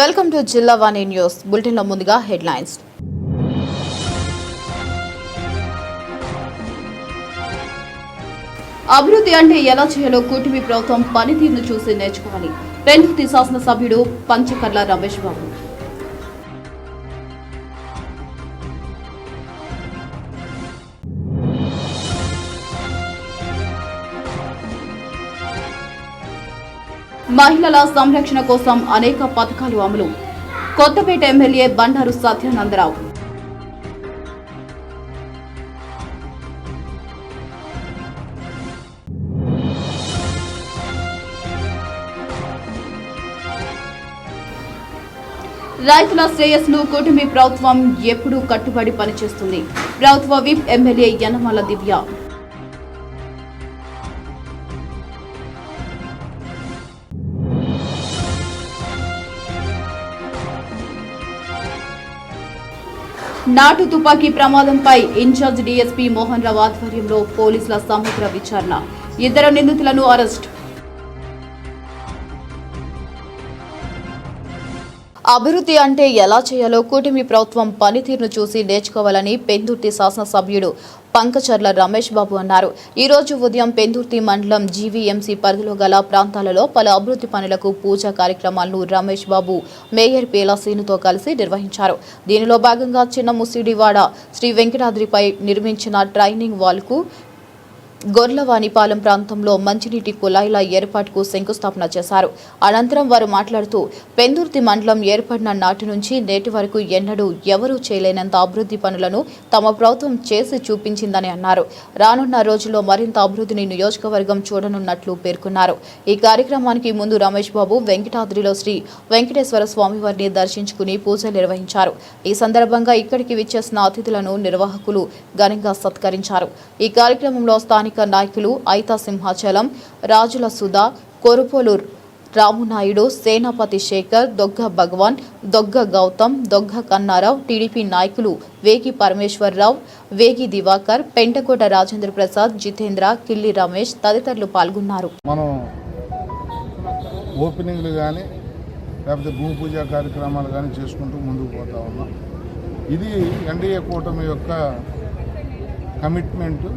Welcome to జిల్లా వాణి news bulletin లో ముందుగా హెడ్లైన్స్. అభివృద్ధి అంటే ఎలా చేయాలో కూటమి ప్రభుత్వం పనితీరును చూసి నేర్చుకోవాలి. పెందుర్తి శాసనసభ్యుడు పంచకర్ల రమేష్ బాబు. మహిళల సంరక్షణ కోసం అనేక పథకాలు అమలు. కొత్తపేట ఎమ్మెల్యే బండారు సత్యానందరావు. రైతుల శ్రేయస్సును కూటమి ప్రభుత్వం ఎప్పుడూ కట్టుబడి పనిచేస్తుంది. ప్రభుత్వ విప్ ఎమ్మెల్యే యనమల దివ్య. నాటు తుపాకీ ప్రమాదంపై ఇన్ఛార్జ్ డీఎస్పీ మోహన్ రావు ఆధ్వర్యంలో పోలీసుల సమగ్ర విచారణ. 2 నిందితులను అరెస్ట్. అభివృద్ధి అంటే ఎలా చేయాలో కూటమి ప్రభుత్వం పనితీరును చూసి నేర్చుకోవాలని పెందుర్తి శాసనసభ్యుడు పంకచర్ల రమేష్ బాబు అన్నారు. ఈ రోజు ఉదయం పెందుర్తి మండలం జీవీఎంసీ పరిధిలో గల ప్రాంతాలలో పలు అభివృద్ధి పనులకు పూజా కార్యక్రమాలను రమేష్ బాబు మేయర్ పేలాసీనుతో కలిసి నిర్వహించారు. దీనిలో భాగంగా చిన్న ముసిడివాడ శ్రీ వెంకటాద్రిపై నిర్మించిన ట్రైనింగ్ వాల్కు గొర్లవానిపాలెం ప్రాంతంలో మంచినీటి కుళాయిల ఏర్పాటుకు శంకుస్థాపన చేశారు. అనంతరం వారు మాట్లాడుతూ పెందుర్తి మండలం ఏర్పడిన నాటి నుంచి నేటి వరకు ఎన్నడూ ఎవరూ చేయలేనంత అభివృద్ధి పనులను తమ ప్రభుత్వం చేసి చూపించిందని అన్నారు. రానున్న రోజుల్లో మరింత అభివృద్ధిని నియోజకవర్గం చూడనున్నట్లు పేర్కొన్నారు. ఈ కార్యక్రమానికి ముందు రమేష్ బాబు వెంకటాద్రిలో శ్రీ వెంకటేశ్వర స్వామివారిని దర్శించుకుని పూజలు నిర్వహించారు. ఈ సందర్భంగా ఇక్కడికి విచ్చేసిన అతిథులను నిర్వాహకులు ఘనంగా సత్కరించారు. ఈ కార్యక్రమంలో స్థానిక నాయకులు ఐతా సింహాచలం, రాజుల సుధా, కొరుపోలు రామునాయుడు, సేనాపతి శేఖర్, దొగ్గ భగవాన్, దొగ్గ గౌతమ్, దొగ్గ కన్నారావు, టీడీపీ నాయకులు వేగి పరమేశ్వరరావు, వేగి దివాకర్, పెంటకోట రాజేంద్ర ప్రసాద్, జితేంద్ర, కిల్లి రమేష్ తదితరులు పాల్గొన్నారు. మనం ఓపెనింగ్లు కానీ లేకపోతే భూమి పూజ కార్యక్రమాలు కానీ చేసుకుంటూ ముందుకు పోతా ఉన్నాం. ఇది ఎన్డీఏ కూటమి యొక్క కమిట్మెంటు.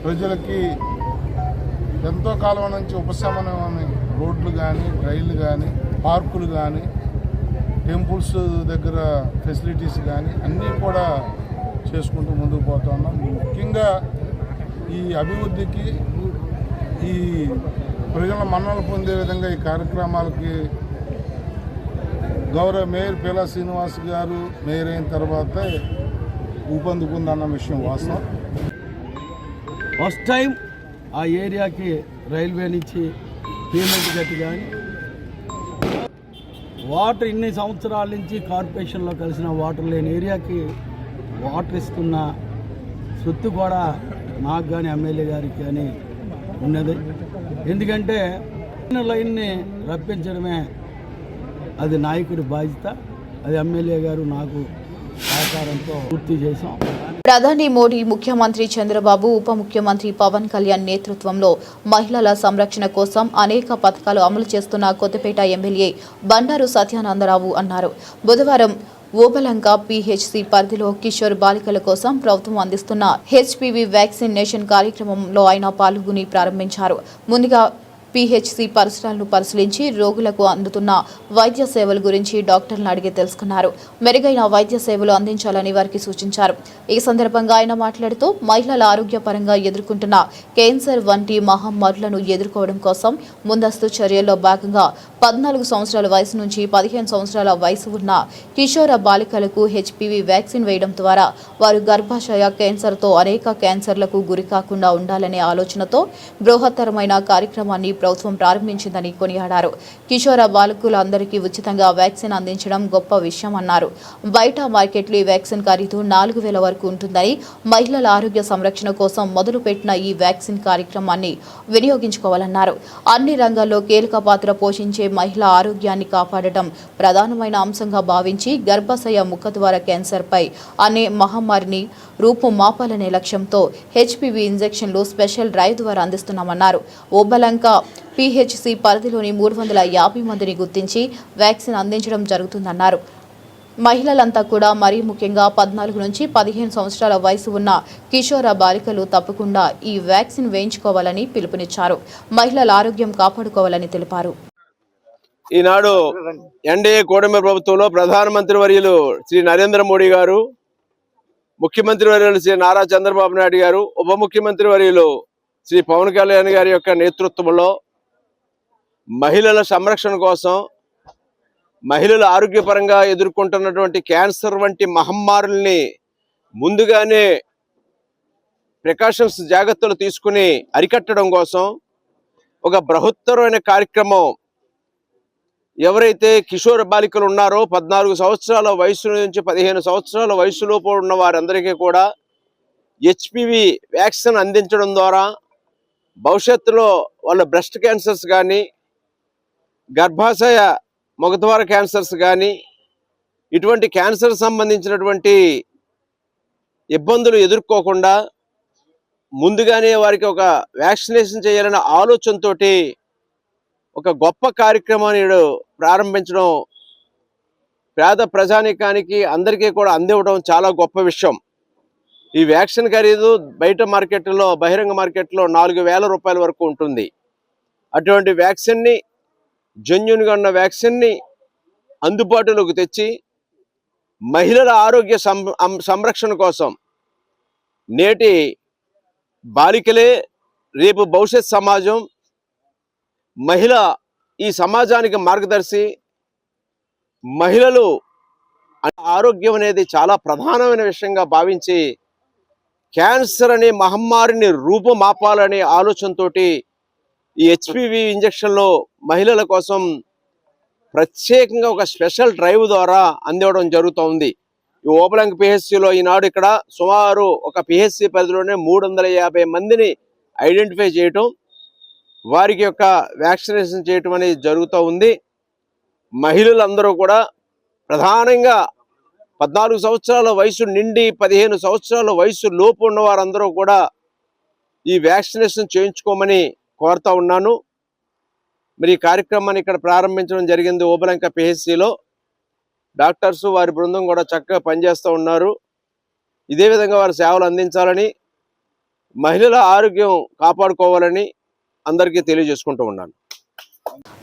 ప్రజలకి ఎంతో కాలం నుంచి ఉపశమనం, రోడ్లు కానీ, రైళ్లు కానీ, పార్కులు కానీ, టెంపుల్స్ దగ్గర ఫెసిలిటీస్ కానీ అన్నీ కూడా చేసుకుంటూ ముందుకు పోతా ఉన్నాం. ముఖ్యంగా ఈ అభివృద్ధికి, ఈ ప్రజల మన్ననలు పొందే విధంగా ఈ కార్యక్రమాలకి గౌరవ మేయర్ పేలా శ్రీనివాస్ గారు మేయర్ అయిన తర్వాత ఊపందుకుందన్న విషయం వాస్తవం. ఫస్ట్ టైం ఆ ఏరియాకి రైల్వే నుంచి పేమెంట్ కట్టి కానీ వాటర్ ఇన్ని సంవత్సరాల నుంచి కార్పొరేషన్లో కలిసిన వాటర్ లేని ఏరియాకి వాటర్ ఇస్తున్న సొత్తు కూడా నాకు కానీ ఎమ్మెల్యే గారికి కానీ ఉన్నది. ఎందుకంటే లైన్ని రప్పించడమే అది నాయకుడి బాధ్యత. అది ఎమ్మెల్యే గారు నాకు సహకారంతో పూర్తి చేశాం. ప్రధాని మోడీ, ముఖ్యమంత్రి చంద్రబాబు, ఉప ముఖ్యమంత్రి పవన్ కళ్యాణ్ నేతృత్వంలో మహిళల సంరక్షణ కోసం అనేక పథకాలు అమలు చేస్తున్న కొత్తపేట ఎమ్మెల్యే బండారు సత్యానందరావు అన్నారు. బుధవారం ఓబలంక పీహెచ్సీ పరిధిలో కిషోర్ బాలికల కోసం ప్రభుత్వం అందిస్తున్న హెచ్పివి వ్యాక్సినేషన్ కార్యక్రమంలో ఆయన పాల్గొని ప్రారంభించారు. ముందుగా పీహెచ్సీ పరిసరాలను పరిశీలించి రోగులకు అందుతున్న వైద్య సేవల గురించి డాక్టర్లను అడిగి తెలుసుకున్నారు. మెరుగైన వైద్య సేవలు అందించాలని వారికి సూచించారు. ఈ సందర్భంగా ఆయన మాట్లాడుతూ మహిళల ఆరోగ్యపరంగా ఎదుర్కొంటున్న క్యాన్సర్ వంటి మహమ్మారులను ఎదుర్కోవడం కోసం ముందస్తు చర్యల్లో భాగంగా 14 సంవత్సరాల వయసు నుంచి 15 సంవత్సరాల వయసు ఉన్న కిషోర బాలికలకు హెచ్పివి వ్యాక్సిన్ వేయడం ద్వారా వారు గర్భాశయ క్యాన్సర్తో అనేక క్యాన్సర్లకు గురికాకుండా ఉండాలనే ఆలోచనతో బృహత్తరమైన కార్యక్రమాన్ని ప్రభుత్వం ప్రారంభించిందని కొనియాడారు. కిషోర బాలికలందరికీ ఉచితంగా వ్యాక్సిన్ అందించడం గొప్ప విషయం అన్నారు. బయట మార్కెట్లో ఈ వ్యాక్సిన్ ఖరీదు 4,000 వరకు ఉంటుందని, మహిళల ఆరోగ్య సంరక్షణ కోసం మొదలుపెట్టిన ఈ వ్యాక్సిన్ కార్యక్రమాన్ని వినియోగించుకోవాలన్నారు. అన్ని రంగాల్లో కీలక పాత్ర పోషించే మహిళా ఆరోగ్యాన్ని కాపాడటం ప్రధానమైన అంశంగా భావించి గర్భాశయ ముఖద్వార క్యాన్సర్పై అనే మహమ్మారిని రూపుమాపాలనే లక్ష్యంతో హెచ్పివి ఇంజెక్షన్లు స్పెషల్ డ్రైవ్ ద్వారా అందిస్తున్నామన్నారు. ఓబలంక పీహెచ్సీ పరిధిలోని 350 మందిని గుర్తించి వ్యాక్సిన్ అందించడం జరుగుతుందన్నారు. మహిళలంతా కూడా మరీ ముఖ్యంగా 14 నుంచి 15 సంవత్సరాల వయసు ఉన్న కిషోర బాలికలు తప్పకుండా ఈ వ్యాక్సిన్ వేయించుకోవాలని పిలుపునిచ్చారు. మహిళల ఆరోగ్యం కాపాడుకోవాలని తెలిపారు. ఈనాడు ఎన్డీఏ కూటమి ప్రభుత్వంలో ప్రధానమంత్రి వర్యులు శ్రీ నరేంద్ర మోడీ గారు, ముఖ్యమంత్రి వర్యులు శ్రీ నారా చంద్రబాబు నాయుడు గారు, ఉప ముఖ్యమంత్రి వర్యులు శ్రీ పవన్ కళ్యాణ్ గారి యొక్క నేతృత్వంలో మహిళల సంరక్షణ కోసం, మహిళలు ఆరోగ్యపరంగా ఎదుర్కొంటున్నటువంటి క్యాన్సర్ వంటి మహమ్మారుల్ని ముందుగానే ప్రికాషన్స్ జాగ్రత్తలు తీసుకుని అరికట్టడం కోసం ఒక బృహత్తరమైన కార్యక్రమం ఎవరైతే కిషోర బాలికలు ఉన్నారో 14 సంవత్సరాల వయసు నుంచి 15 సంవత్సరాల వయసులోపు ఉన్న వారందరికీ కూడా హెచ్పివి వ్యాక్సిన్ అందించడం ద్వారా భవిష్యత్తులో వాళ్ళ బ్రెస్ట్ క్యాన్సర్స్ కానీ, గర్భాశయ మగద్వార క్యాన్సర్స్ కానీ, ఇటువంటి క్యాన్సర్ సంబంధించినటువంటి ఇబ్బందులు ఎదుర్కోకుండా ముందుగానే వారికి ఒక వ్యాక్సినేషన్ చేయాలనే ఆలోచనతోటి ఒక గొప్ప కార్యక్రమాన్ని ప్రారంభించడం పేద ప్రజానీకానికి అందరికీ కూడా అందివ్వడం చాలా గొప్ప విషయం. ఈ వ్యాక్సిన్ ఖరీదు బయట మార్కెట్లో, బహిరంగ మార్కెట్లో 4,000 రూపాయల వరకు ఉంటుంది. అటువంటి వ్యాక్సిన్ని, జెన్యూన్గా ఉన్న వ్యాక్సిన్ని అందుబాటులోకి తెచ్చి మహిళల ఆరోగ్య సంరక్షణ కోసం నేటి బాలికలే రేపు భవిష్యత్ సమాజం, మహిళ ఈ సమాజానికి మార్గదర్శి. మహిళలు ఆరోగ్యం అనేది చాలా ప్రధానమైన విషయంగా భావించి క్యాన్సర్ అనే మహమ్మారిని రూపుమాపాలనే ఆలోచనతో ఈ హెచ్పివి ఇంజక్షన్లు మహిళల కోసం ప్రత్యేకంగా ఒక స్పెషల్ డ్రైవ్ ద్వారా అందివ్వడం జరుగుతోంది. ఈ ఓబుళంక పిహెచ్సిలో ఈనాడు ఇక్కడ సుమారు ఒక పిహెచ్సి పరిధిలోనే 350 మందిని ఐడెంటిఫై చేయటం, వారికి యొక్క వ్యాక్సినేషన్ చేయటం అనేది జరుగుతూ ఉంది. మహిళలందరూ కూడా ప్రధానంగా 14 సంవత్సరాల వయసు నుండి 15 సంవత్సరాల వయసు లోపు ఉన్న వారందరూ కూడా ఈ వ్యాక్సినేషన్ చేయించుకోమని కోరుతా ఉన్నాను. మరి ఈ కార్యక్రమాన్ని ఇక్కడ ప్రారంభించడం జరిగింది ఓబుళంక పిహెచ్సిలో. డాక్టర్స్ వారి బృందం కూడా చక్కగా పనిచేస్తూ ఉన్నారు. ఇదే విధంగా వారి సేవలు అందించాలని, మహిళల ఆరోగ్యం కాపాడుకోవాలని అందరికీ తెలియజేసుకుంటూ ఉన్నాను.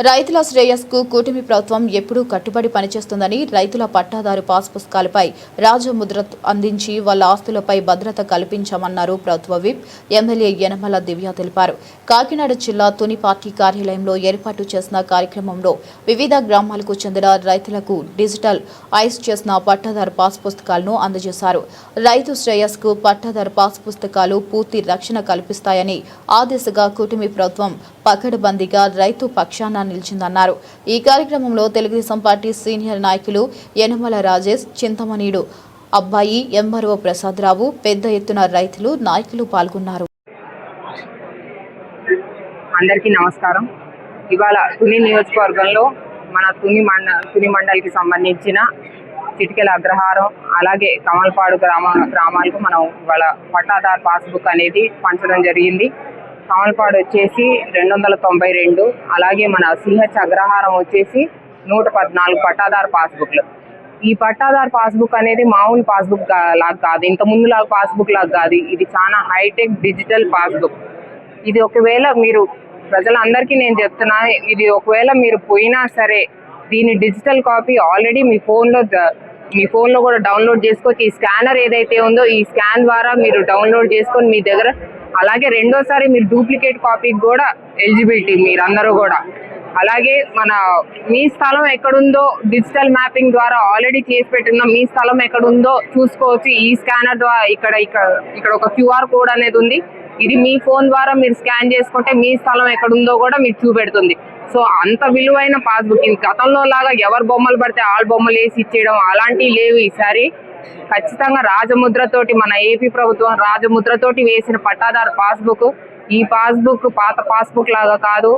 రైతుల శ్రేయస్కు కూటమి ప్రభుత్వం ఎప్పుడూ కట్టుబడి పనిచేస్తుందని, రైతుల పట్టాదారు పాస్ పుస్తకాలపై రాజముద్ర అందించి వాళ్ళ ఆస్తులపై భద్రత కల్పించామన్నారు ప్రభుత్వ విప్ ఎమ్మెల్యే యనమల దివ్య తెలిపారు. కాకినాడ జిల్లా తుని పార్టీ కార్యాలయంలో ఏర్పాటు చేసిన కార్యక్రమంలో వివిధ గ్రామాలకు చెందిన రైతులకు డిజిటల్ ఐస్ చేసిన పట్టాదారు పాస్ పుస్తకాలను అందజేశారు. రైతు శ్రేయస్కు పట్టాదారు పాస్ పుస్తకాలు పూర్తి రక్షణ కల్పిస్తాయని, ఆ దిశగా కూటమి ప్రభుత్వం పకడ్బందీగా రైతు పక్షాన నిలిచిందన్నారు. ఈ కార్యక్రమంలో తెలుగుదేశం పార్టీ సీనియర్ నాయకులు యనమల రాజేష్, చింతమణిడు అబ్బాయి, ఎంఆర్ఓ ప్రసాదరావు, పెద్ద ఎత్తున రైతులు, నాయకులు పాల్గొన్నారు. అందరికీ నమస్కారం. ఇవాళ తుని నియోజకవర్గంలో మన తుని మండలికి సంబంధించిన చిటికెల అగ్రహారం అలాగే కమల్పాడు గ్రామాలకు మనం ఇవాళ పట్టాదార్ పాస్బుక్ అనేది పంచడం జరిగింది. కమల్పాడు వచ్చేసి 292, అలాగే మన సిహెచ్ అగ్రహారం వచ్చేసి 114 పట్టాదార్ పాస్బుక్లు. ఈ పట్టాదార్ పాస్బుక్ అనేది మామూలు పాస్బుక్ లాగా కాదు, ఇంత ముందు లాగా పాస్బుక్ లాగా కాదు. ఇది చాలా హైటెక్ డిజిటల్ పాస్బుక్. ఇది ఒకవేళ మీరు ప్రజలందరికీ నేను చెప్తున్నా, ఇది ఒకవేళ మీరు పోయినా సరే దీని డిజిటల్ కాపీ ఆల్రెడీ మీ ఫోన్లో కూడా డౌన్లోడ్ చేసుకోవచ్చు. ఈ స్కానర్ ఏదైతే ఉందో ఈ స్కాన్ ద్వారా మీరు డౌన్లోడ్ చేసుకొని మీ దగ్గర, అలాగే రెండోసారి మీరు డూప్లికేట్ కాపీకి కూడా ఎలిజిబిలిటీ మీరందరూ కూడా. అలాగే మీ స్థలం ఎక్కడుందో డిజిటల్ మ్యాపింగ్ ద్వారా ఆల్రెడీ చేసి పెట్టిన మీ స్థలం ఎక్కడుందో చూసుకోవచ్చు. ఈ స్కానర్ ద్వారా ఇక్కడ ఒక క్యూఆర్ కోడ్ అనేది ఉంది. ఇది మీ ఫోన్ ద్వారా మీరు స్కాన్ చేసుకుంటే మీ స్థలం ఎక్కడుందో కూడా మీకు చూపెడుతుంది. సో అంత విలువైన పాస్బుక్. గతంలో లాగా ఎవరు బొమ్మలు పడితే వాళ్ళ బొమ్మలు వేసి ఇచ్చేయడం అలాంటివి లేవు. ఈసారి ఖచ్చితంగా రాజముద్రతోటి, మన ఏపీ ప్రభుత్వం రాజముద్రతోటి వేసిన పట్టాదారు పాస్బుక్. ఈ పాస్బుక్ పాత పాస్బుక్ లాగా కాదు,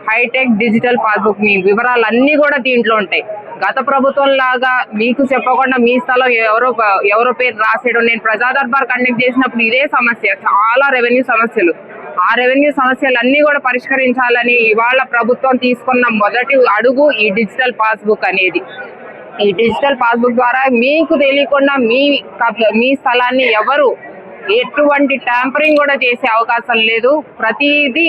హైటెక్ డిజిటల్ పాస్బుక్. మీ వివరాలన్నీ కూడా దీంట్లో ఉంటాయి. గత ప్రభుత్వం లాగా మీకు చెప్పకుండా మీ స్థలం ఎవరో పేరు రాసేయడం. నేను ప్రజా దర్బార్ కండక్ట్ చేసినప్పుడు ఇదే సమస్య, చాలా రెవెన్యూ సమస్యలు. ఆ రెవెన్యూ సమస్యలన్నీ కూడా పరిష్కరించాలని ఇవాళ ప్రభుత్వం తీసుకున్న మొదటి అడుగు ఈ డిజిటల్ పాస్బుక్ అనేది. ఈ డిజిటల్ పాస్బుక్ ద్వారా మీకు తెలియకుండా మీ స్థలాన్ని ఎవరు ఎటువంటి ట్యాంపరింగ్ కూడా చేసే అవకాశం లేదు. ప్రతిదీ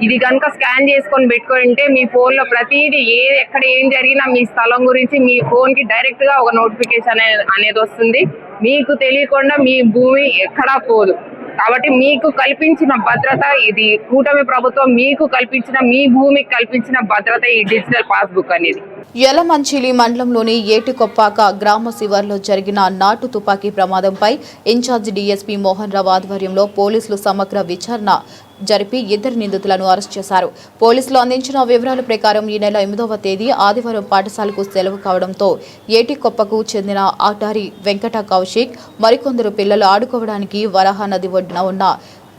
ఇది కనుక స్కాన్ చేసుకొని పెట్టుకుంటే మీ ఫోన్ లో ప్రతిదీ ఎక్కడ ఏం జరిగినా మీ స్థలం గురించి మీ ఫోన్ కి డైరెక్ట్ గా ఒక నోటిఫికేషన్ అనేది వస్తుంది. మీకు తెలియకుండా మీ భూమి ఎక్కడా పోదు. కాబట్టి మీకు కల్పించిన భద్రత ఇది కూటమి ప్రభుత్వం మీకు కల్పించిన మీ భూమికి కల్పించిన భద్రత ఈ డిజిటల్ పాస్బుక్ అనేది. యలమంచిలి మండలంలోని ఏటికొప్పాక గ్రామ శివార్లో జరిగిన నాటు తుపాకీ ప్రమాదంపై ఇన్ఛార్జి డీఎస్పీ మోహన్ రావు ఆధ్వర్యంలో పోలీసులు సమగ్ర విచారణ జరిపి 2 నిందితులను అరెస్ట్ చేశారు. పోలీసులు అందించిన వివరాల ప్రకారం ఈ నెల 8వ తేదీ ఆదివారం పాఠశాలకు సెలవు కావడంతో ఏటికొప్పకు చెందిన ఆటారి వెంకట కౌశిక్ మరికొందరు పిల్లలు ఆడుకోవడానికి వరాహ నది ఒడ్డున ఉన్న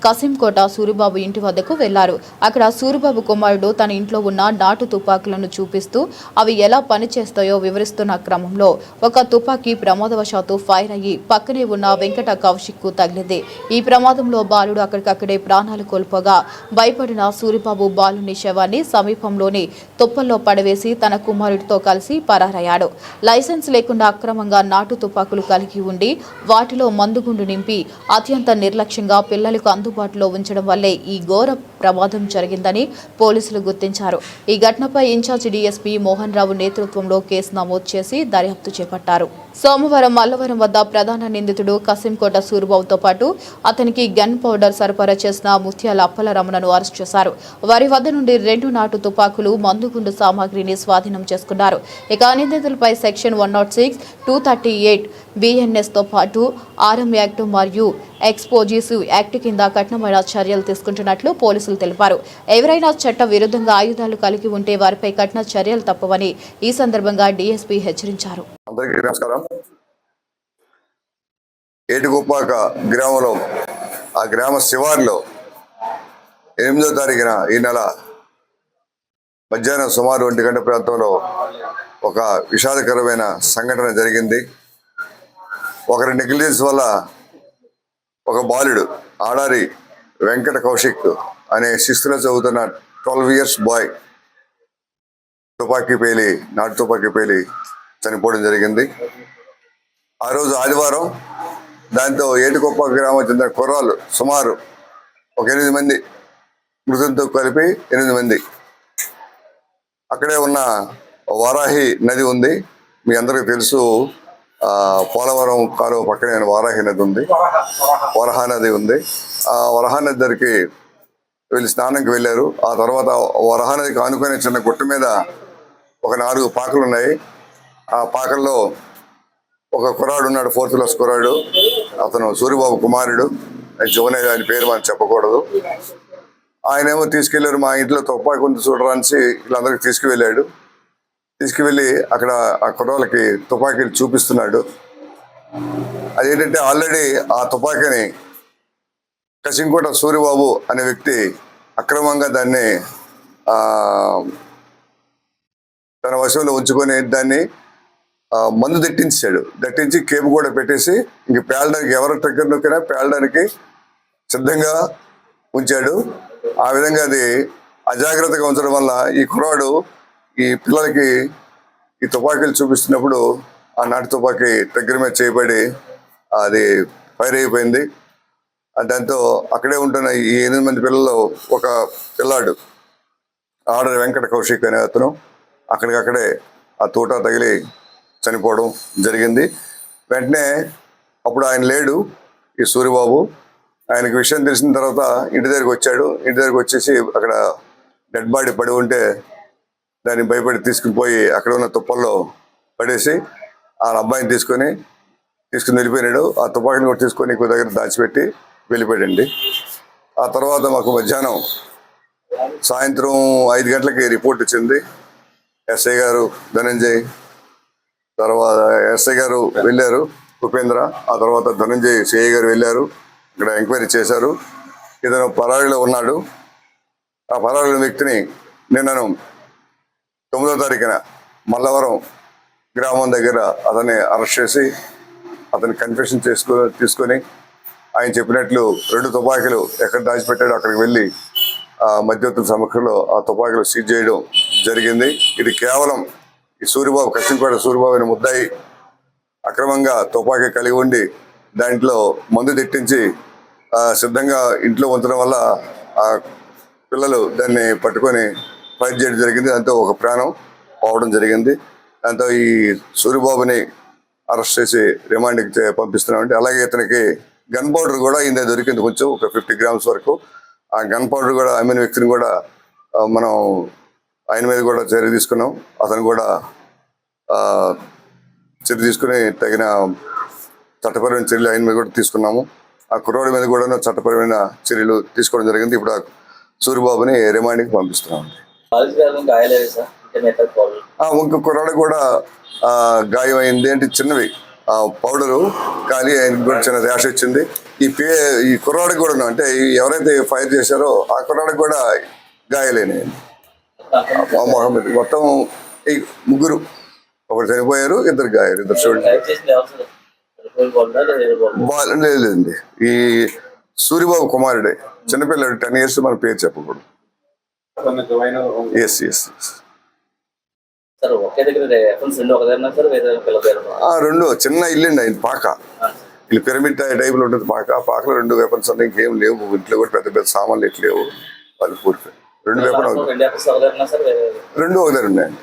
కసింకోట సూరిబాబు ఇంటి వద్దకు వెళ్లారు. అక్కడ సూరిబాబు కుమారుడు తన ఇంట్లో ఉన్న నాటు తుపాకులను చూపిస్తూ అవి ఎలా పనిచేస్తాయో వివరిస్తున్న క్రమంలో ఒక తుపాకీ ప్రమాదవశాత్తు ఫైర్ అయ్యి పక్కనే ఉన్న వెంకట కౌశిక్ కు తగిలింది. ఈ ప్రమాదంలో బాలుడు అక్కడికక్కడే ప్రాణాలు కోల్పోగా భయపడిన సూరిబాబు బాలుని శవాన్ని సమీపంలోని తుప్పల్లో పడవేసి తన కుమారుడితో కలిసి పరారయ్యాడు. లైసెన్స్ లేకుండా అక్రమంగా నాటు తుపాకులు కలిగి ఉండి వాటిలో మందుగుండు నింపి అత్యంత నిర్లక్ష్యంగా పిల్లలకు అందుబాటులో ఉంచడం వల్లే ఈ ఘోర ప్రమాదం జరిగిందని పోలీసులు గుర్తించారు. ఈ ఘటనపై ఇన్ఛార్జి డీఎస్పీ మోహన్ రావు నేతృత్వంలో కేసు నమోదు చేసి దర్యాప్తు చేపట్టారు. సోమవారం మల్లవరం వద్ద ప్రధాన నిందితుడు కసింకోట సూరిబాబుతో పాటు అతనికి గన్ పౌడర్ సరఫరా చేసిన ముత్యాల అప్పల రమణను అరెస్ట్ చేశారు. వారి వద్ద నుండి 2 నాటు తుపాకులు మందుగుండు సామాగ్రిని స్వాధీనం చేసుకున్నారు. ఇక నిందితులపై సెక్షన్ 106, 238 BNS తో పాటు ఆర్ఎం యాక్ట్ మరియు ఎక్స్పోజిసివ్ యాక్ట్ కింద కఠినమైన చర్యలు తీసుకుంటున్నట్లు పోలీసులు తెలిపారు. ఎవరైనా చట్ట విరుద్ధంగా ఆయుధాలు కలిగి ఉంటే వారిపై కఠిన చర్యలు తప్పవని ఈ సందర్భంగా డీఎస్పీ హెచ్చరించారు. అందరికీ నమస్కారం. ఏటికొప్పాక గ్రామంలో ఆ గ్రామ శివార్లో 8వ తారీఖున ఈ నెల మధ్యాహ్నం సుమారు 1 గంట ప్రాంతంలో ఒక విషాదకరమైన సంఘటన జరిగింది. ఒకరి నెగ్లిజెన్స్ వల్ల ఒక బాలుడు ఆడారి వెంకట కౌశిక్ అనే 6th చదువుతున్న 12 years బాయ్ నాటు తుపాకీ పేలి చనిపోవడం జరిగింది. ఆ రోజు ఆదివారం. దాంతో ఏటికొప్ప గ్రామం చెందిన కుర్రాళ్ళు సుమారు ఒక 8 మంది, మృతులతో కలిపి 8 మంది. అక్కడే ఉన్న వారాహి నది ఉంది, మీ అందరికీ తెలుసు. పోలవరం కాలువ పక్కనే వారాహి నది ఉంది, వరహా నది ఉంది. ఆ వరహా నది దగ్గరికి వీళ్ళు స్నానంకి వెళ్ళారు. ఆ తర్వాత వరహా నదికి ఆనుకునే చిన్న గుట్ట మీద ఒక 4 పాకలు ఉన్నాయి. ఆ పాకల్లో ఒక కుర్రాడు ఉన్నాడు, 4th class కుర్రాడు. అతను సూరిబాబు కుమారుడు, జోనే ఆయన పేరు మనం చెప్పకూడదు. ఆయనేమో తీసుకెళ్లారు, మా ఇంట్లో తుపాకి ఉంది చూడరానికి వీళ్ళందరికీ తీసుకువెళ్ళి అక్కడ ఆ కుర్రాళ్ళకి తుపాకీలు చూపిస్తున్నాడు. అదేంటంటే ఆల్రెడీ ఆ తుపాకీని కసింకోట సూరిబాబు అనే వ్యక్తి అక్రమంగా దాన్ని తన వశంలో ఉంచుకొని దాన్ని మందు దట్టించి కేపు కూడా పెట్టేసి ఇంక పేలడానికి ఎవరి దగ్గర నొక్కినా పేలడానికి సిద్ధంగా ఉంచాడు. ఆ విధంగా అది అజాగ్రత్తగా ఉంచడం వల్ల ఈ కుర్రాడు ఈ పిల్లలకి ఈ తుపాకీలు చూపిస్తున్నప్పుడు ఆ నాటు తుపాకీ దగ్గర మీద చేయబడి అది ఫైర్ అయిపోయింది. దాంతో అక్కడే ఉంటున్న ఈ 8 మంది పిల్లలు ఒక పిల్లాడు ఆర్డర్ వెంకట కౌశిక్ అనే అతను అక్కడికక్కడే ఆ తోట తగిలి చనిపోవడం జరిగింది. వెంటనే అప్పుడు ఆయన లేడు, ఈ సూరిబాబు. ఆయనకి విషయం తెలిసిన తర్వాత ఇంటి దగ్గరికి వచ్చాడు. ఇంటి దగ్గరికి వచ్చేసి అక్కడ డెడ్ బాడీ పడి ఉంటే దాన్ని భయపడి తీసుకుని పోయి అక్కడ ఉన్న తుప్పల్లో పడేసి ఆ అబ్బాయిని తీసుకుని వెళ్ళిపోయినాడు. ఆ తుపాకీని కూడా తీసుకొని ఇంకో దగ్గర దాచిపెట్టి వెళ్ళిపోయాడండి. ఆ తర్వాత మాకు మధ్యాహ్నం సాయంత్రం 5 గంటలకి రిపోర్ట్ వచ్చింది. ఎస్ఐ గారు ధనంజయ్, తర్వాత ఎస్ఐ గారు వెళ్ళారు ఉపేంద్ర, ఆ తర్వాత ధనంజయ్ సిఐ గారు వెళ్ళారు. ఇక్కడ ఎంక్వైరీ చేశారు. ఇతను పరారీలో ఉన్నాడు. ఆ పరారీలో వ్యక్తిని నిన్నను 9వ తారీఖున మల్లవరం గ్రామం దగ్గర అతన్ని అరెస్ట్ చేసి అతని కన్ఫెషన్ తీసుకొని ఆయన చెప్పినట్లు 2 తుపాకీలు ఎక్కడ దాచిపెట్టాడో అక్కడికి వెళ్ళి మధ్యవర్తుల సమక్షంలో ఆ తుపాకీలు సీజ్ చేయడం జరిగింది. ఇది కేవలం ఈ సూరిబాబు, కసింపేట సూరిబాబు అనే ముద్దాయి అక్రమంగా తుపాకీ కలిగి ఉండి దాంట్లో మందు తెట్టించి సిద్ధంగా ఇంట్లో ఉంచడం వల్ల ఆ పిల్లలు దాన్ని పట్టుకొని ఫైట్ చేయడం జరిగింది. దాంతో ఒక ప్రాణం పోవడం జరిగింది. దాంతో ఈ సూరిబాబుని అరెస్ట్ చేసి రిమాండ్కి పంపిస్తున్నామండి. అలాగే ఇతనికి గన్ పౌడర్ కూడా ఇందే దొరికింది, కొంచెం ఒక 50 గ్రామ్స్ వరకు. ఆ గన్ పౌడర్ కూడా అమ్మిన వ్యక్తిని కూడా మనం ఆయన మీద కూడా చర్య తీసుకున్నాం. అతను కూడా చర్య తీసుకుని తగిన చట్టపరమైన చర్యలు ఆయన మీద కూడా తీసుకున్నాము. ఆ కుర్రాడి మీద కూడా చట్టపరమైన చర్యలు తీసుకోవడం జరిగింది. ఇప్పుడు ఆ సూరిబాబుని రిమాండ్కి పంపిస్తున్నాం. ఇంకొక కుర్రాడు కూడా గాయమైంది. అంటే చిన్నవి పౌడరు కానీ ఆయనకు కూడా చిన్న ర్యాష్ వచ్చింది. ఈ కుర్రాడికి కూడా అంటే ఎవరైతే ఫైర్ చేశారో ఆ కుర్రాడికి కూడా గాయాలైనాయి. మొత్తం ఈ 3, ఒకరు చనిపోయారు, 2 గాయారు. 2 చూడండి. లేదండి, ఈ సూరిబాబు కుమారుడే, చిన్నపిల్లడు, 10 years. మన పేరు చెప్పకూడదు. ఎస్ 2 చిన్న ఇల్లండి ఆయన పాక. ఇల్లు పిరమిడ్ టైప్ లో ఉంటుంది పాక. ఆ పాకలో 2 వెపన్స్ ఉన్నాయి, ఇంకేం లేవు. ఇంట్లో కూడా పెద్ద పెద్ద సామాన్లు ఎట్లు లేవు. వాళ్ళు పూర్తి 2 వెపన్ 2 ఒకదారు ఉన్నాయండి.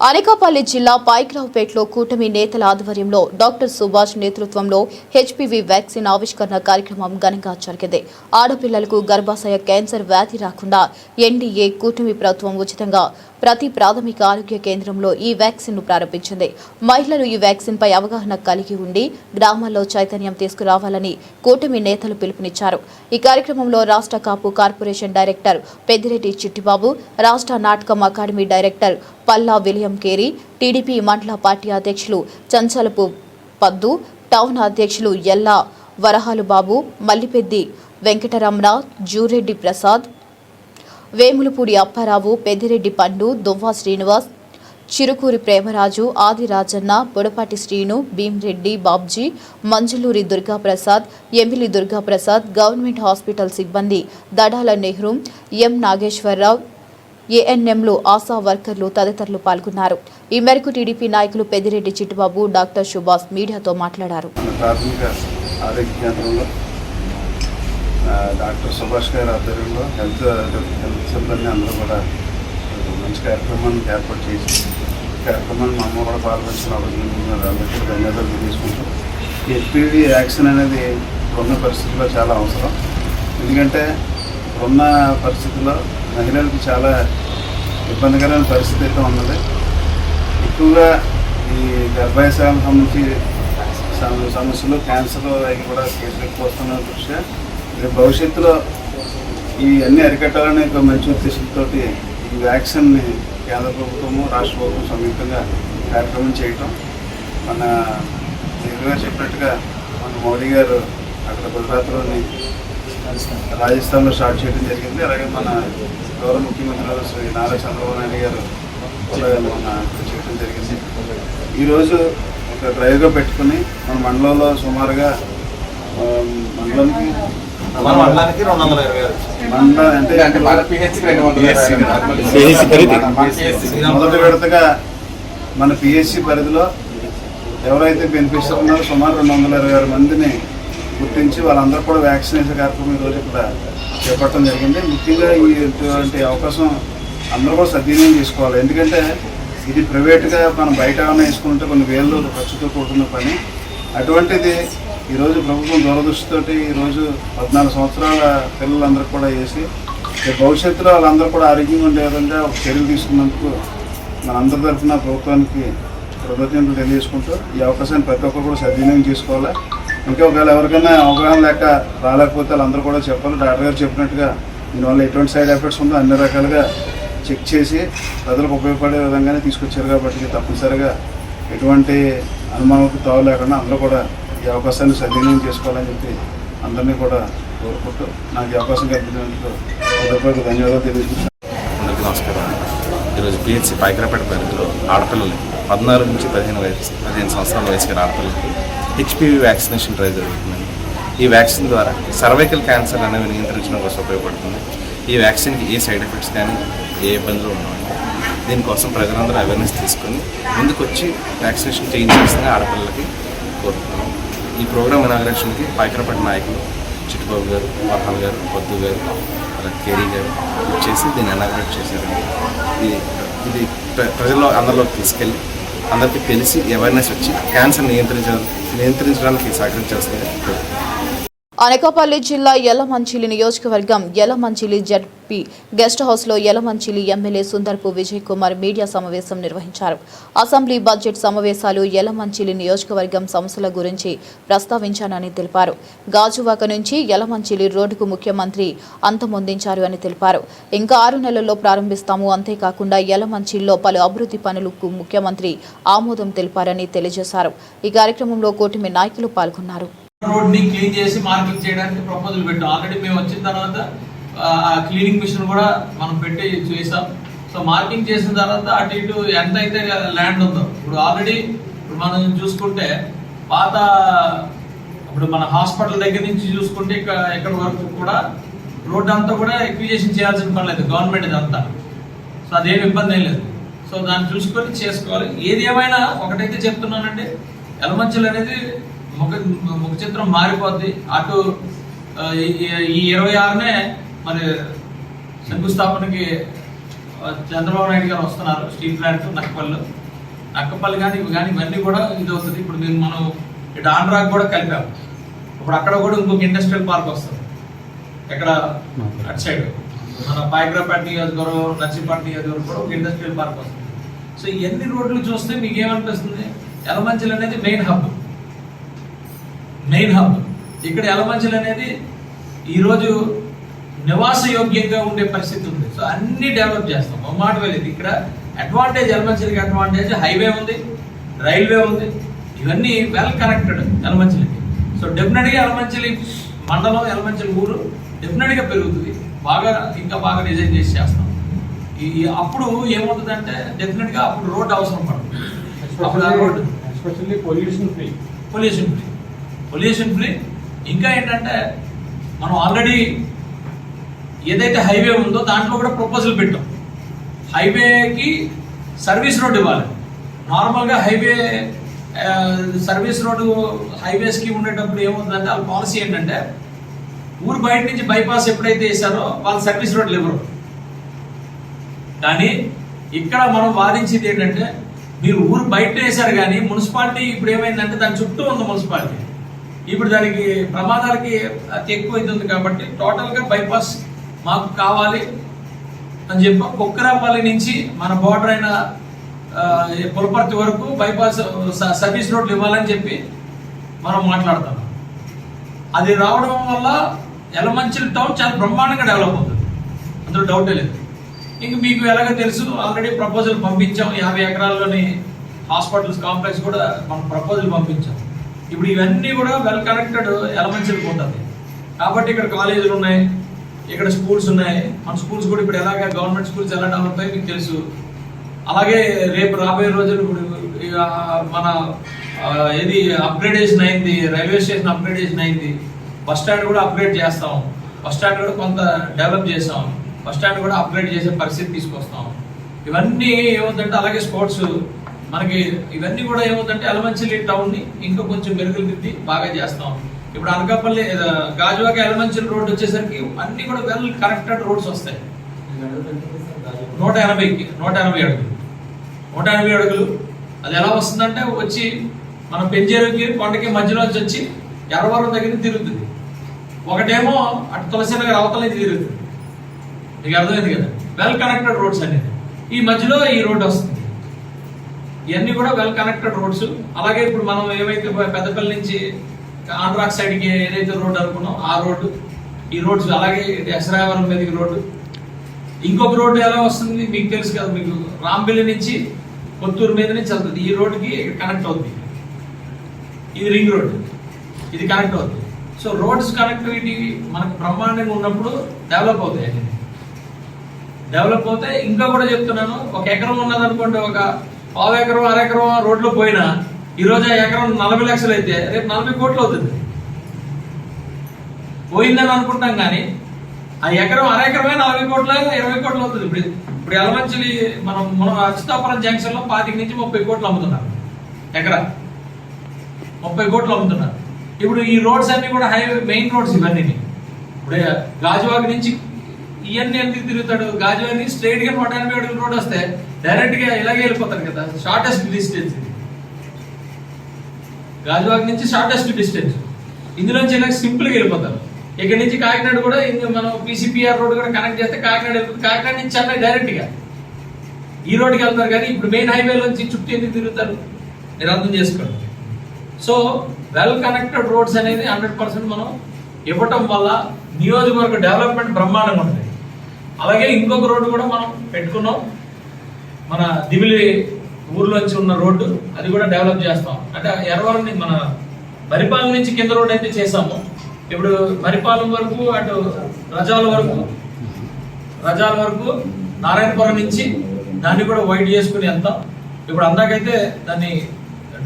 అనకాపల్లి జిల్లా పైగ్రావ్పేటలో కూటమి నేతల ఆధ్వర్యంలో డాక్టర్ సుభాష్ నేతృత్వంలో హెచ్పివి వ్యాక్సిన్ ఆవిష్కరణ కార్యక్రమం ఘనంగా జరిగింది. ఆడపిల్లలకు గర్భాశయ క్యాన్సర్ వ్యాధి రాకుండా ఎన్డీఏ కూటమి ప్రభుత్వం ఉచితంగా ప్రతి ప్రాథమిక ఆరోగ్య కేంద్రంలో ఈ వ్యాక్సిన్ ను ప్రారంభించింది. మహిళలు ఈ వ్యాక్సిన్ పై అవగాహన కలిగి ఉండి గ్రామాల్లో చైతన్యం తీసుకురావాలని కూటమి నేతలు పిలుపునిచ్చారు. ఈ కార్యక్రమంలో రాష్ట్ర కాపు కార్పొరేషన్ డైరెక్టర్ పెద్దిరెడ్డి చిట్టిబాబు, రాష్ట్ర నాటకం academy director Palla William Carey, TDP మండల పార్టీ అధ్యక్షులు చంచలపు పద్దు, టౌన్ అధ్యక్షులు ఎల్లా వరహాలు బాబు, మల్లిపెద్ది వెంకటరమణ, జూరెడ్డి ప్రసాద్, వేములపూడి అప్పారావు, పెద్దిరెడ్డి పండు, దువ్వా శ్రీనివాస్, చిరుకూరి ప్రేమరాజు, ఆది రాజన్న, బుడపాటి శ్రీను, భీమ్రెడ్డి బాబ్జీ, మంజులూరి దుర్గాప్రసాద్, ఎమ్మిలి దుర్గాప్రసాద్, గవర్నమెంట్ హాస్పిటల్ సిబ్బంది దడాల నెహ్రూ, ఎం నాగేశ్వరరావు, ఏఎన్ఎంలు, ఆశా వర్కర్లు తదితరులు పాల్గొన్నారు. ఈ మేరకు టీడీపీ నాయకులు పెద్దిరెడ్డి చిట్టిబాబు, డాక్టర్ సుభాష్ మీడియాతో మాట్లాడారు. డాక్టర్ సుభాష్ గారి ఆధ్వర్యంలో హెల్త్ సిబ్బంది అందరూ కూడా మంచి కార్యక్రమాన్ని ఏర్పాటు చేసి కార్యక్రమాన్ని మా అమ్మ కూడా పాల్గొంటున్న అందరికీ ధన్యవాదాలు తెలియజేసుకుంటాం. హెచ్పివి వ్యాక్సిన్ అనేది ఇప్పుడున్న పరిస్థితుల్లో చాలా అవసరం. ఎందుకంటే ఇప్పుడున్న పరిస్థితుల్లో మహిళలకు చాలా ఇబ్బందికరమైన పరిస్థితి అయితే ఉన్నది. ఎక్కువగా ఈ గర్భాశయాలకు సంబంధించి సమస్యలు, క్యాన్సర్ అవి కూడా కేసులు ఎక్కువ వస్తున్న దృష్ట్యా భవిష్యత్తులో ఈ అన్ని అరికట్టాలనే ఒక మంచి ఉద్దేశంతో ఈ వ్యాక్సిన్ని కేంద్ర ప్రభుత్వము, రాష్ట్ర ప్రభుత్వం సంయుక్తంగా కార్యక్రమం చేయటం, మన నేరుగా చెప్పినట్టుగా మన మోడీ గారు అక్కడ గుజరాత్లోని రాజస్థాన్లో స్టార్ట్ చేయడం జరిగింది. అలాగే మన గౌరవ ముఖ్యమంత్రి శ్రీ నారా చంద్రబాబు నాయుడు గారు కూడా మన చేయడం జరిగింది. ఈరోజు ఒక డ్రైవ్గా పెట్టుకుని మన మండలంలో సుమారుగా మండలానికి 220 అంటే మొదటి విడతగా మన పిఎస్సి పరిధిలో ఎవరైతే బెనిఫిషియర్ ఉన్నారో సుమారు 226 మందిని గుర్తించి వాళ్ళందరూ కూడా వ్యాక్సినేషన్ కార్యక్రమం ఈరోజు ఇక్కడ చేపట్టడం జరిగింది. ముఖ్యంగా ఇటువంటి అవకాశం అందరూ కూడా సద్వినియోగం చేసుకోవాలి. ఎందుకంటే ఇది ప్రైవేట్గా మనం బయట ఏమైనా వేసుకుంటే కొన్ని వేలు ఖర్చుతో కూడుకున్న పని. అటువంటిది ఈరోజు ప్రభుత్వం దూరదృష్టితోటి ఈరోజు 14 సంవత్సరాల పిల్లలందరూ కూడా వేసి భవిష్యత్తులో వాళ్ళందరూ కూడా ఆరోగ్యంగా ఉండే విధంగా ఒక చర్యలు తీసుకున్నందుకు మనందరి తరఫున ప్రభుత్వానికి కృతజ్ఞతలు తెలియజేసుకుంటూ ఈ అవకాశాన్ని ప్రతి ఒక్కరు కూడా సద్వినియోగం చేసుకోవాలి. ఇంకా ఒకవేళ ఎవరికైనా అవగాహన లేక రాలేకపోతే వాళ్ళందరూ కూడా చెప్పాలి. డాక్టర్ గారు చెప్పినట్టుగా దీనివల్ల ఎటువంటి సైడ్ ఎఫెక్ట్స్ ఉందో అన్ని రకాలుగా చెక్ చేసి ప్రజలకు ఉపయోగపడే విధంగానే తీసుకొచ్చారు. కాబట్టి తప్పనిసరిగా ఎటువంటి అనుమానాలకు తావు లేకుండా అందరూ కూడా ఈ అవకాశాన్ని సద్వినియోగం చేసుకోవాలని చెప్పి అందరినీ కూడా కోరుకుంటూ నాకు ఈ అవకాశం కల్పించినందుకు హృదయపూర్వక ధన్యవాదాలు తెలియజేస్తున్నాను. అందరికీ నమస్కారం. ఈరోజు పిహెచ్సి పైకరాపేట పరిధిలో ఆడపిల్లలకి 14 నుంచి 15 సంవత్సరాల వయసు గల ఆడపిల్లలకి హెచ్పివి వ్యాక్సినేషన్ డ్రైవ్ జరుగుతుందండి. ఈ వ్యాక్సిన్ ద్వారా సర్వైకల్ క్యాన్సర్ అనేవి నియంత్రించడం కోసం ఉపయోగపడుతుంది. ఈ వ్యాక్సిన్కి ఏ సైడ్ ఎఫెక్ట్స్ కానీ ఏ ఇబ్బందులు ఉన్నాయండి. దీనికోసం ప్రజలందరూ అవేర్నెస్ తీసుకొని ముందుకు వచ్చి వ్యాక్సినేషన్ చేయించాల్సిందిగా ఆడపిల్లలకి కోరుతున్నాం. ఈ ప్రోగ్రామ్ ఇనాగ్రేషన్కి పాయకరపేట నాయకులు చిట్టుబాబు గారు, వర్హాల్ గారు, పొద్దు గారు, అలాగే కేరీ గారు వచ్చేసి దీన్ని ఇనాగ్రేట్ చేశారండి. ఇది ప్రజల్లో అందరిలోకి తీసుకెళ్ళి అందరికీ తెలిసి అవేర్నెస్ వచ్చి క్యాన్సర్ నియంత్రించడానికి సహకరించాల్సిందిగా కోరుతున్నాం. అనకాపల్లి జిల్లా యలమంచిలి నియోజకవర్గం యలమంచిలి జడ్పీ గెస్ట్ హౌస్ లో యలమంచిలి ఎమ్మెల్యే సుందర్పు విజయ్ కుమార్ మీడియా సమావేశం నిర్వహించారు. అసెంబ్లీ బడ్జెట్ సమావేశాలు యలమంచిలి నియోజకవర్గం సమస్యల గురించి ప్రస్తావించానని తెలిపారు. గాజువాక నుంచి యలమంచిలి రోడ్డుకు ముఖ్యమంత్రి అంతమొందించారు అని తెలిపారు. ఇంకా 6 నెలల్లో ప్రారంభిస్తాము. అంతేకాకుండా యలమంచిలిలో పలు అభివృద్ధి పనులకు ముఖ్యమంత్రి ఆమోదం తెలిపారని తెలియజేశారు. ఈ కార్యక్రమంలో కూటమి నాయకులు పాల్గొన్నారు. రోడ్ ని క్లీన్ చేసి మార్కింగ్ చేయడానికి ప్రపోజల్ పెట్టాం. ఆల్రెడీ మేము వచ్చిన తర్వాత క్లీనింగ్ మిషన్ కూడా మనం పెట్టి చేసాం. సో మార్కింగ్ చేసిన తర్వాత అటు ఇటు ఎంత అయితే ల్యాండ్ ఉందో ఇప్పుడు ఆల్రెడీ ఇప్పుడు మనం చూసుకుంటే పాత ఇప్పుడు మన హాస్పిటల్ దగ్గర నుంచి చూసుకుంటే ఇక్కడ వరకు కూడా రోడ్ అంతా కూడా ఎక్విజేషన్ చేయాల్సిన పని లేదు, గవర్నమెంట్ ఇదంతా. సో అదేమి ఇబ్బంది ఏం లేదు. సో దాన్ని చూసుకొని చేసుకోవాలి. ఏది ఏమైనా ఒకటైతే చెప్తున్నానంటే యలమంచిలి అనేది ముఖ చిత్రం మారిపోద్ది. అటు ఈ 26నే మరి శంకుస్థాపనకి చంద్రబాబు నాయుడు గారు వస్తున్నారు. స్టీల్ ప్లాంట్ నక్కపల్లి కానీ ఇవి కానీ ఇవన్నీ కూడా ఇది అవుతుంది. ఇప్పుడు మనం ఇటు ఆంధ్రాకి కూడా కలిపాము. ఇప్పుడు అక్కడ కూడా ఇంకొక ఇండస్ట్రియల్ పార్క్ వస్తుంది. ఎక్కడ అటు సైడ్ మన పాయకరాపేట నియోజకవర్గం, నర్సీపట్నం నియోజకవర్గం కూడా ఒక ఇండస్ట్రియల్ పార్క్ వస్తుంది. సో ఎన్ని రోడ్లు చూస్తే మీకు ఏమనిపిస్తుంది? యలమంచిలి అనేది మెయిన్ హబ్. ఇక్కడ యలమంచిలి అనేది ఈరోజు నివాస యోగ్యంగా ఉండే పరిస్థితి ఉంది. సో అన్ని డెవలప్ చేస్తాం. ఒక మాట వెళ్ళేది ఇక్కడ అడ్వాంటేజ్ యలమంచిలికి అడ్వాంటేజ్ హైవే ఉంది, రైల్వే ఉంది. ఇవన్నీ వెల్ కనెక్టెడ్ యలమంచిలికి. సో డెఫినెట్గా యలమంచిలి మండలం, యలమంచిలి ఊరు డెఫినెట్గా పెరుగుతుంది. ఇంకా బాగా డిజైన్ చేసి చేస్తాం. అప్పుడు ఏమవుతుందంటే డెఫినెట్గా అప్పుడు రోడ్ అవసరం పడుతుంది. అప్పుడు ఆ రోడ్ ఎస్పెషల్లీ పొల్యూషన్ ఫ్రీ. ఇంకా ఏంటంటే మనం ఆల్రెడీ ఏదైతే హైవే ఉందో దాంట్లో కూడా ప్రపోజల్ పెట్టాం. హైవేకి సర్వీస్ రోడ్ ఇవ్వాలి. నార్మల్గా హైవే సర్వీస్ రోడ్డు హైవేస్కి ఉండేటప్పుడు ఏమవుతుందంటే వాళ్ళ పాలసీ ఏంటంటే ఊరు బయట నుంచి బైపాస్ ఎప్పుడైతే వేసారో వాళ్ళు సర్వీస్ రోడ్లు ఇవ్వరు. కానీ ఇక్కడ మనం వాదించేది ఏంటంటే మీరు ఊరు బయట వేశారు కానీ మున్సిపాలిటీ ఇప్పుడు ఏమైందంటే దాని చుట్టూ ఉంది మున్సిపాలిటీ. ఇప్పుడు దానికి ప్రమాదాలకి అతి ఎక్కువ అవుతుంది. కాబట్టి టోటల్గా బైపాస్ మాకు కావాలి అని చెప్పి కుక్కరాపల్లి నుంచి మన బోర్డర్ అయిన పులపర్తి వరకు బైపాస్ సర్వీస్ రోడ్లు ఇవ్వాలని చెప్పి మనం మాట్లాడతాం. అది రావడం వల్ల యలమంచిలి టౌన్ చాలా బ్రహ్మాండంగా డెవలప్ అవుతుంది, అందులో డౌటే లేదు. ఇంక మీకు ఎలాగో తెలుసు ఆల్రెడీ ప్రపోజల్ పంపించాం. 50 ఎకరాల్లోని హాస్పిటల్స్ కాంప్లెక్స్ కూడా మనం ప్రపోజల్ పంపించాం. ఇప్పుడు ఇవన్నీ కూడా వెల్ కనెక్టెడ్ యలమంచిలికి ఉంటుంది. కాబట్టి ఇక్కడ కాలేజీలు ఉన్నాయి, ఇక్కడ స్కూల్స్ ఉన్నాయి. మన స్కూల్స్ కూడా ఇప్పుడు ఎలాగ గవర్నమెంట్ స్కూల్స్ ఎలా డెవలప్ అయ్యి మీకు తెలుసు. అలాగే రేపు రాబోయే రోజులు మన ఏది అప్గ్రేడేషన్ అయింది, రైల్వే స్టేషన్ అప్గ్రేడేషన్ అయింది, బస్ స్టాండ్ కూడా అప్గ్రేడ్ చేస్తాం. బస్ స్టాండ్ కూడా కొంత డెవలప్ చేస్తాం. బస్ స్టాండ్ కూడా అప్గ్రేడ్ చేసే పరిస్థితి తీసుకొస్తాం. ఇవన్నీ ఏమవుతుందంటే అలాగే స్పోర్ట్స్ మనకి ఇవన్నీ కూడా ఏమవుతుందంటే యలమంచిలి టౌన్ని ఇంకా కొంచెం మెరుగుదిద్ది బాగా చేస్తాం. ఇప్పుడు అనకాపల్లి గాజువాక యలమంచిలి రోడ్ వచ్చేసరికి అన్ని కూడా వెల్ కనెక్టెడ్ రోడ్స్ వస్తాయి. 180 అడుగులు. అది ఎలా వస్తుందంటే వచ్చి మన పెంజేరుకి కొండకి మధ్యలో వచ్చి ఎర్రవరం దగ్గర తిరుగుతుంది. ఒకటేమో అటు తులసినగర్ అవతల నుంచి తిరుగుతుంది. మీకు అర్థమైంది కదా, వెల్ కనెక్టెడ్ రోడ్స్ అనేది. ఈ మధ్యలో ఈ రోడ్ వస్తుంది. ఇవన్నీ కూడా వెల్ కనెక్టెడ్ రోడ్స్. అలాగే ఇప్పుడు మనం ఏవైతే పెద్దపల్లి నుంచి ఆంధ్రాక్ సైడ్కి ఏదైతే రోడ్డు అనుకున్నాం ఆ రోడ్డు, ఈ రోడ్స్ అలాగే ఎసరావరం మీదకి రోడ్డు. ఇంకొక రోడ్డు ఎలా వస్తుంది మీకు తెలుసు కదా, మీకు రాంబిల్లి నుంచి కొత్తూరు మీద నుంచి వెళ్తుంది. ఈ రోడ్డుకి కనెక్ట్ అవుతుంది. ఇది రింగ్ రోడ్, ఇది కనెక్ట్ అవుతుంది. సో రోడ్స్ కనెక్టివిటీ మనకు బ్రహ్మాండంగా ఉన్నప్పుడు డెవలప్ అవుతాయి. డెవలప్ అవుతాయి. ఇంకా కూడా చెప్తున్నాను, ఒక ఎకరం ఉన్నదనుకోండి, ఒక 1/2 ఎకరం 1/2 ఎకరం రోడ్లో పోయినా ఈరోజు ఆ ఎకరం 40 లక్షలు అయితే రేపు 40 కోట్లు అవుతుంది. పోయిందని అనుకుంటాం కానీ ఆ ఎకరం అరెకరమే 40 కోట్ల 20 కోట్లు అవుతుంది. ఇప్పుడు ఎలమంచిలి మనం అచ్యుతాపురం జంక్షన్ లో 25 నుంచి 30 కోట్లు అమ్ముతున్నారు ఎకరా, 30 కోట్లు అమ్ముతున్నారు. ఇప్పుడు ఈ రోడ్స్ అన్ని కూడా హైవే మెయిన్ రోడ్స్ ఇవన్నీ. ఇప్పుడు గాజువాక నుంచి ఇవన్నీ ఎందుకు తిరుగుతాడు? గాజువాక నుంచి స్ట్రైట్ గా 180 అడుగుల రోడ్ వస్తే డైరెక్ట్ గా ఇలాగే వెళ్ళిపోతాడు కదా. షార్టెస్ట్ డిస్టెన్స్ ఇది, గాజువాక నుంచి షార్టెస్ట్ డిస్టెన్స్. ఇందులోంచి ఇలా సింపుల్ గా వెళ్ళిపోతారు. ఇక్కడ నుంచి కాకినాడ కూడా మనం పీసీపీఆర్ రోడ్ కూడా కనెక్ట్ చేస్తే కాకినాడ వెళ్ళిపోతుంది. కాకినాడ నుంచి చెన్నై డైరెక్ట్ గా ఈ రోడ్కి వెళ్తారు. కానీ ఇప్పుడు మెయిన్ హైవేలోంచి చుట్టూ ఎందుకు తిరుగుతారు? మీరు అర్థం చేసుకోండి. సో వెల్ కనెక్టెడ్ రోడ్స్ అనేది 100% మనం ఇవ్వటం వల్ల నియోజకవర్గ డెవలప్మెంట్ బ్రహ్మాండంగా ఉంటుంది. అలాగే ఇంకొక రోడ్డు కూడా మనం పెట్టుకున్నాం, మన దివిలి ఊర్లోంచి ఉన్న రోడ్డు, అది కూడా డెవలప్ చేస్తాం. అంటే ఎర్రవరం మన మరిపాలెం నుంచి కింద రోడ్ అయితే చేసాము. ఇప్పుడు మరిపాలెం వరకు అటు రజాల వరకు నారాయణపురం నుంచి దాన్ని కూడా వైడ్ చేసుకుని వెళ్తాం. ఇప్పుడు అందాకైతే దాన్ని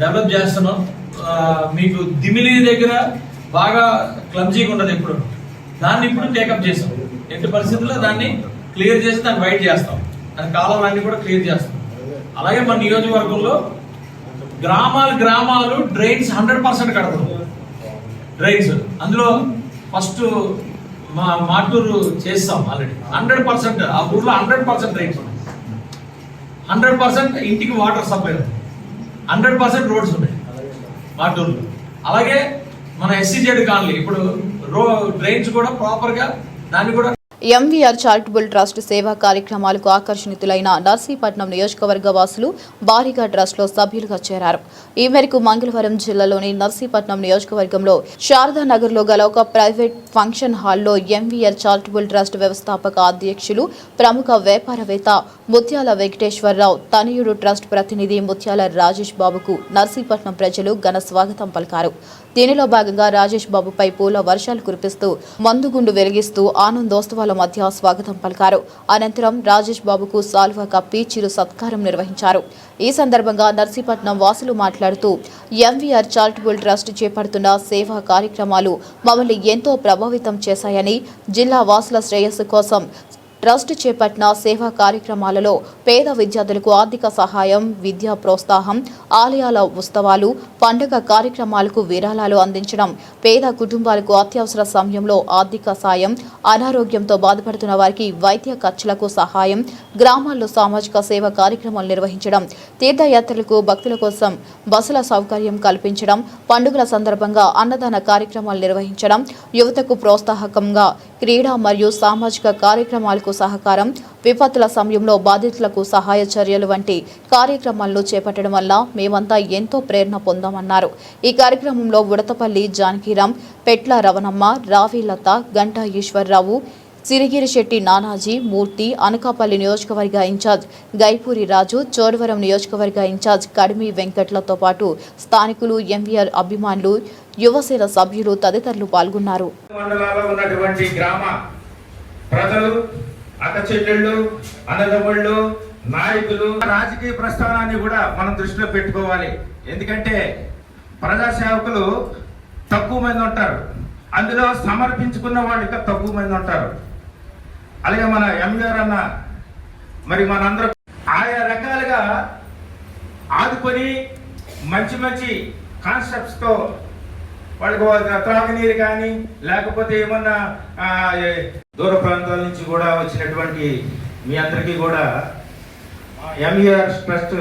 డెవలప్ చేస్తున్నాం. మీకు దిమిలి దగ్గర బాగా క్లమ్జీగా ఉండదు, ఇప్పుడు దాన్ని ఇప్పుడు టేకప్ చేస్తాం. ఎట్టి పరిస్థితుల్లో దాన్ని క్లియర్ చేసి దాన్ని వైడ్ చేస్తాం. దాని కాలువలన్నీ కూడా క్లియర్ చేస్తాం. అలాగే మన నియోజకవర్గంలో గ్రామాలు డ్రైన్స్ 100% కడతాం. డ్రైన్స్ అందులో ఫస్ట్ మాటూరు చేస్తాం ఆల్రెడీ. 100% ఆ ఊర్లో 100% డ్రైన్స్ ఉన్నాయి. 100% ఇంటికి వాటర్ సప్లై ఉంది. 100% రోడ్స్ ఉన్నాయి మాటూరులో. అలాగే మన SCZ కాలనీ ఇప్పుడు డ్రైన్స్ కూడా ప్రాపర్ గా దాన్ని కూడా ఎంవీఆర్ చారిటబుల్ ట్రస్ట్ సేవా కార్యక్రమాలకు ఆకర్షితులైన నర్సీపట్నం నియోజకవర్గ వాసులు భారీగా ట్రస్ట్ లో సభ్యులుగా చేరారు. ఈ మేరకు మంగళవారం జిల్లాలోని నర్సీపట్నం నియోజకవర్గంలో శారదానగర్ లో గల ఒక ప్రైవేట్ ఫంక్షన్ హాల్లో ఎంవీఆర్ చారిటబుల్ ట్రస్ట్ వ్యవస్థాపక అధ్యక్షులు ప్రముఖ వ్యాపారవేత్త ముత్యాల వెంకటేశ్వరరావు తనయుడు ట్రస్ట్ ప్రతినిధి ముత్యాల రాజేష్ బాబుకు నర్సీపట్నం ప్రజలు ఘన స్వాగతం పలికారు. దీనిలో భాగంగా రాజేష్ బాబుపై పూల వర్షాలు కురిపిస్తూ మందుగుండు వెలిగిస్తూ ఆనందోత్సవాల మధ్య స్వాగతం పలికారు. అనంతరం రాజేష్ బాబుకు సాల్వా కప్పి చిరు సత్కారం నిర్వహించారు. ఈ సందర్భంగా నర్సీపట్నం వాసులు మాట్లాడుతూ ఎంవీఆర్ చారిటబుల్ ట్రస్ట్ చేపడుతున్న సేవా కార్యక్రమాలు మమ్మల్ని ఎంతో ప్రభావితం చేశాయని, జిల్లా వాసుల శ్రేయస్సు కోసం ట్రస్ట్ చేపట్టిన సేవా కార్యక్రమాలలో పేద విద్యార్థులకు ఆర్థిక సహాయం, విద్యా ప్రోత్సాహం, ఆలయాల ఉత్సవాలు, పండుగ కార్యక్రమాలకు విరాళాలు అందించడం, పేద కుటుంబాలకు అత్యవసర సమయంలో ఆర్థిక సాయం, అనారోగ్యంతో బాధపడుతున్న వారికి వైద్య ఖర్చులకు సహాయం, గ్రామాల్లో సామాజిక సేవ కార్యక్రమాలు నిర్వహించడం, తీర్థయాత్రలకు భక్తుల కోసం బస్సుల సౌకర్యం కల్పించడం, పండుగల సందర్భంగా అన్నదాన కార్యక్రమాలు నిర్వహించడం, యువతకు ప్రోత్సాహకంగా క్రీడా మరియు సామాజిక కార్యక్రమాలకు సహకారం, విపత్తుల సమయంలో బాధితులకు సహాయ చర్యలు వంటి కార్యక్రమాలను చేపట్టడం వల్ల మేమంతా ఎంతో ప్రేరణ పొందామన్నారు. ఈ కార్యక్రమంలో ఉడతపల్లి జానకిరాం, పెట్ల రవణమ్మ, రావి లత, గంటా ఈశ్వర్రావు, సిరిగిరిశెట్టి నానాజీ, మూర్తి, అనకాపల్లి నియోజకవర్గ ఇన్ఛార్జ్ గైపూరి రాజు, చోడవరం నియోజకవర్గ ఇన్ఛార్జ్ కడిమి వెంకట్లతో పాటు స్థానికులు, ఎంవీఆర్ అభిమానులు, యువసేన సభ్యులు తదితరులు పాల్గొన్నారు. ప్రజలు, అక్క చెల్లెళ్ళు, అన్నదమ్ముళ్ళు, నాయకులు రాజకీయ ప్రస్థానాన్ని కూడా మనం దృష్టిలో పెట్టుకోవాలి. ఎందుకంటే ప్రజాసేవకులు తక్కువ మంది ఉంటారు, అందులో సమర్పించుకున్న వాళ్ళు ఇంకా తక్కువ మంది ఉంటారు. అలాగే మన ఎంవీఆర్ అన్న మరి మనందరూ ఆయా రకాలుగా ఆదుకొని మంచి మంచి కాన్సెప్ట్స్తో వాళ్ళకి త్రాగునీరు కానీ లేకపోతే ఏమన్నా దూర ప్రాంతాల నుంచి కూడా వచ్చినటువంటి మీ అందరికీ కూడా ఎంవీఆర్ ట్రస్ట్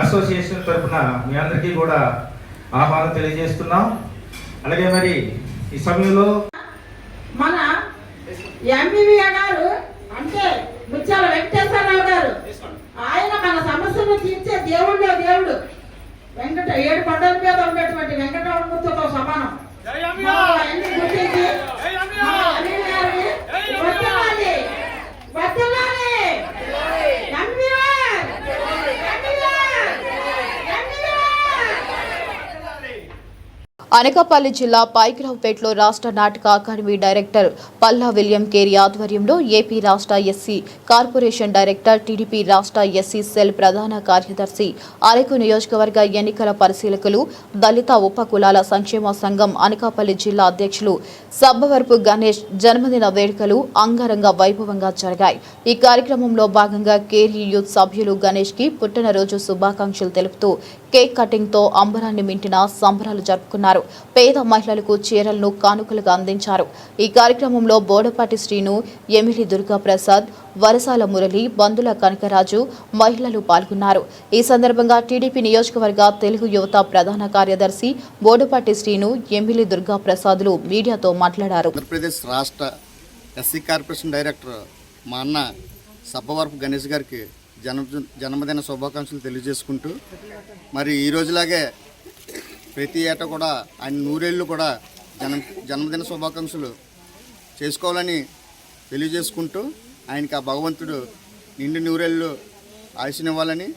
అసోసియేషన్ తరఫున మీ అందరికీ కూడా ఆహ్వానం తెలియజేస్తున్నాం. అలాగే మరి ఈ సమయంలో మన ఎంవీఆర్ గారు అంటే ముత్యాల వెంకటేశ్వరరావు గారు, ఆయన మన సమస్యను తీర్చే దేవుడు. వెంకట 7 కొండల మీద ఉన్నటువంటి వెంకటరమణమూర్తితో సమానం. అనకాపల్లి జిల్లా పైకిరావుపేటలో రాష్ట్ర నాటక academy director Palla William Carey ఆధ్వర్యంలో ఏపీ రాష్ట్ర ఎస్సీ కార్పొరేషన్ డైరెక్టర్, టీడీపీ రాష్ట్ర ఎస్సీ సెల్ ప్రధాన కార్యదర్శి, అరకు నియోజకవర్గ ఎన్నికల పరిశీలకులు, దళిత ఉపకులాల సంక్షేమ సంఘం అనకాపల్లి జిల్లా అధ్యక్షులు సబ్బవరపు గణేష్ జన్మదిన వేడుకలు అంగరంగ వైభవంగా జరిగాయి. ఈ కార్యక్రమంలో భాగంగా కేరీ యూత్ సభ్యులు గణేష్ కి పుట్టినరోజు శుభాకాంక్షలు తెలుపుతూ కేక్ కటింగ్ తో అంబరాన్ని మింటిన సంబరాలు జరుపుకున్నారు. పేద మహిళలకు చీరలను కానుకలుగా అందించారు. ఈ కార్యక్రమంలో బోడపాటి శ్రీను, ఎమిలి దుర్గా ప్రసాద్, వరసాల మురళి, బంధుల కనకరాజు మహిళలు పాల్గొన్నారు. ఈ సందర్భంగా టీడీపీ నియోజకవర్గ తెలుగు యువత ప్రధాన కార్యదర్శి బోడపాటి శ్రీను, ఎమిలి దుర్గా ప్రసాద్లు మీడియాతో మాట్లాడారు. ఆంధ్రప్రదేశ్ రాష్ట్ర ఎస్సీ కార్పొరేషన్ డైరెక్టర్ మా అన్న సబ్బవరపు గణేష్ గారికి జన్మదిన శుభాకాంక్షలు తెలియజేసుకుంటూ, మరి ఈ రోజులాగే ప్రతి ఏటా కూడా ఆయన 100 ఏళ్ళు కూడా జన్మదిన శుభాకాంక్షలు చేసుకోవాలని తెలియజేసుకుంటూ, ఆయనకి ఆ భగవంతుడు నిండు 100 ఏళ్ళు ఆయుష్నివ్వాలని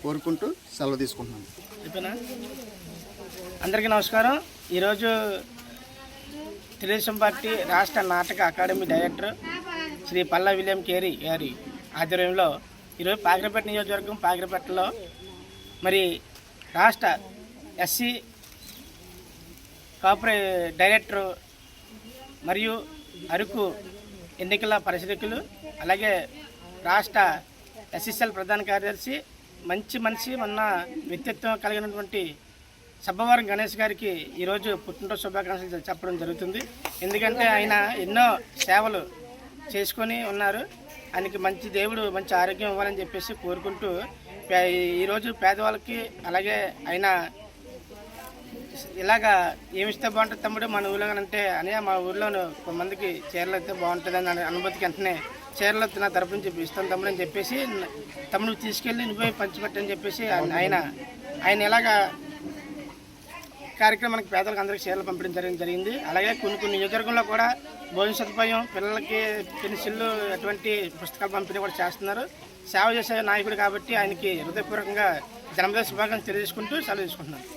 కోరుకుంటూ సెలవు తీసుకుంటున్నాను. అందరికీ నమస్కారం. ఈరోజు తెలుగుదేశం పార్టీ రాష్ట్ర నాటక academy director Shri Palla William Carey గారి ఆధ్వర్యంలో ఈరోజు పాకిరపేట నియోజకవర్గం పాకిరపేటలో మరి రాష్ట్ర ఎస్సీ డైరెక్టర్ మరియు అరకు ఎన్నికల పరిశీలకులు, అలాగే రాష్ట్ర ఎస్ఎస్ఎల్ ప్రధాన కార్యదర్శి, మంచి మనిషి, మొన్న వ్యక్తిత్వం కలిగినటువంటి సబ్బవరం గణేష్ గారికి ఈరోజు పుట్టినరోజు శుభాకాంక్షలు చెప్పడం జరుగుతుంది. ఎందుకంటే ఆయన ఎన్నో సేవలు చేసుకొని ఉన్నారు. ఆయనకి మంచి దేవుడు మంచి ఆరోగ్యం ఇవ్వాలని చెప్పేసి కోరుకుంటూ, ఈరోజు పేదవాళ్ళకి, అలాగే ఆయన ఇలాగా ఏమిస్తే బాగుంటుంది తమ్ముడు మన ఊళ్ళో అంటే అని మా ఊళ్ళోనూ కొంతమందికి చీరలు అయితే బాగుంటుందని అనుభూతికి వెంటనే చీరలు నా తరపు నుంచి ఇస్తాను తమ్ముడు అని చెప్పేసి తమ్ముడు తీసుకెళ్ళి నువ్వే పంచిపెట్టని చెప్పేసి ఆయన ఇలాగా కార్యక్రమానికి పేదలకు అందరికీ చీరలు పంపించడం జరిగింది. అలాగే కొన్ని నియోజకవర్గంలో కూడా భోజన సదుపాయం, పిల్లలకి పెన్సిళ్ళు, అటువంటి పుస్తకాలు పంపిణీ కూడా చేస్తున్నారు. సేవ చేసే నాయకుడు కాబట్టి ఆయనకి హృదయపూర్వకంగా జన్మదిన శుభాకాంక్షలు తెలియజేసుకుంటూ సెలవు తీసుకుంటున్నాను.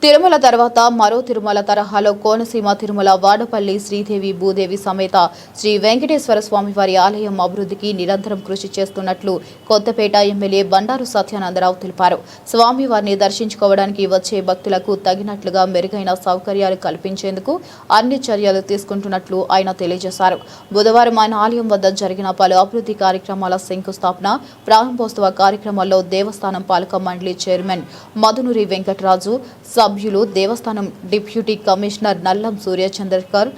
తిరుమల తర్వాత మరో తిరుమల తరహాలో కోనసీమ తిరుమల వాడపల్లి శ్రీదేవి భూదేవి సమేత శ్రీ వెంకటేశ్వర స్వామివారి ఆలయం అభివృద్ధికి నిరంతరం కృషి చేస్తున్నట్లు కొత్తపేట ఎమ్మెల్యే బండారు సత్యానందరావు తెలిపారు. స్వామివారిని దర్శించుకోవడానికి వచ్చే భక్తులకు తగినట్లుగా మెరుగైన సౌకర్యాలు కల్పించేందుకు అన్ని చర్యలు తీసుకుంటున్నట్లు ఆయన తెలియజేశారు. బుధవారం ఆయన ఆలయం వద్ద జరిగిన పలు అభివృద్ధి కార్యక్రమాల శంకుస్థాపన, ప్రారంభోత్సవ కార్యక్రమాల్లో దేవస్థానం పాలక మండలి చైర్మన్ మధునూరి వెంకటరాజు, సభ్యులు, దేవస్థానం డిప్యూటీ కమిషనర్ నల్లం సూర్యచంద్రకర్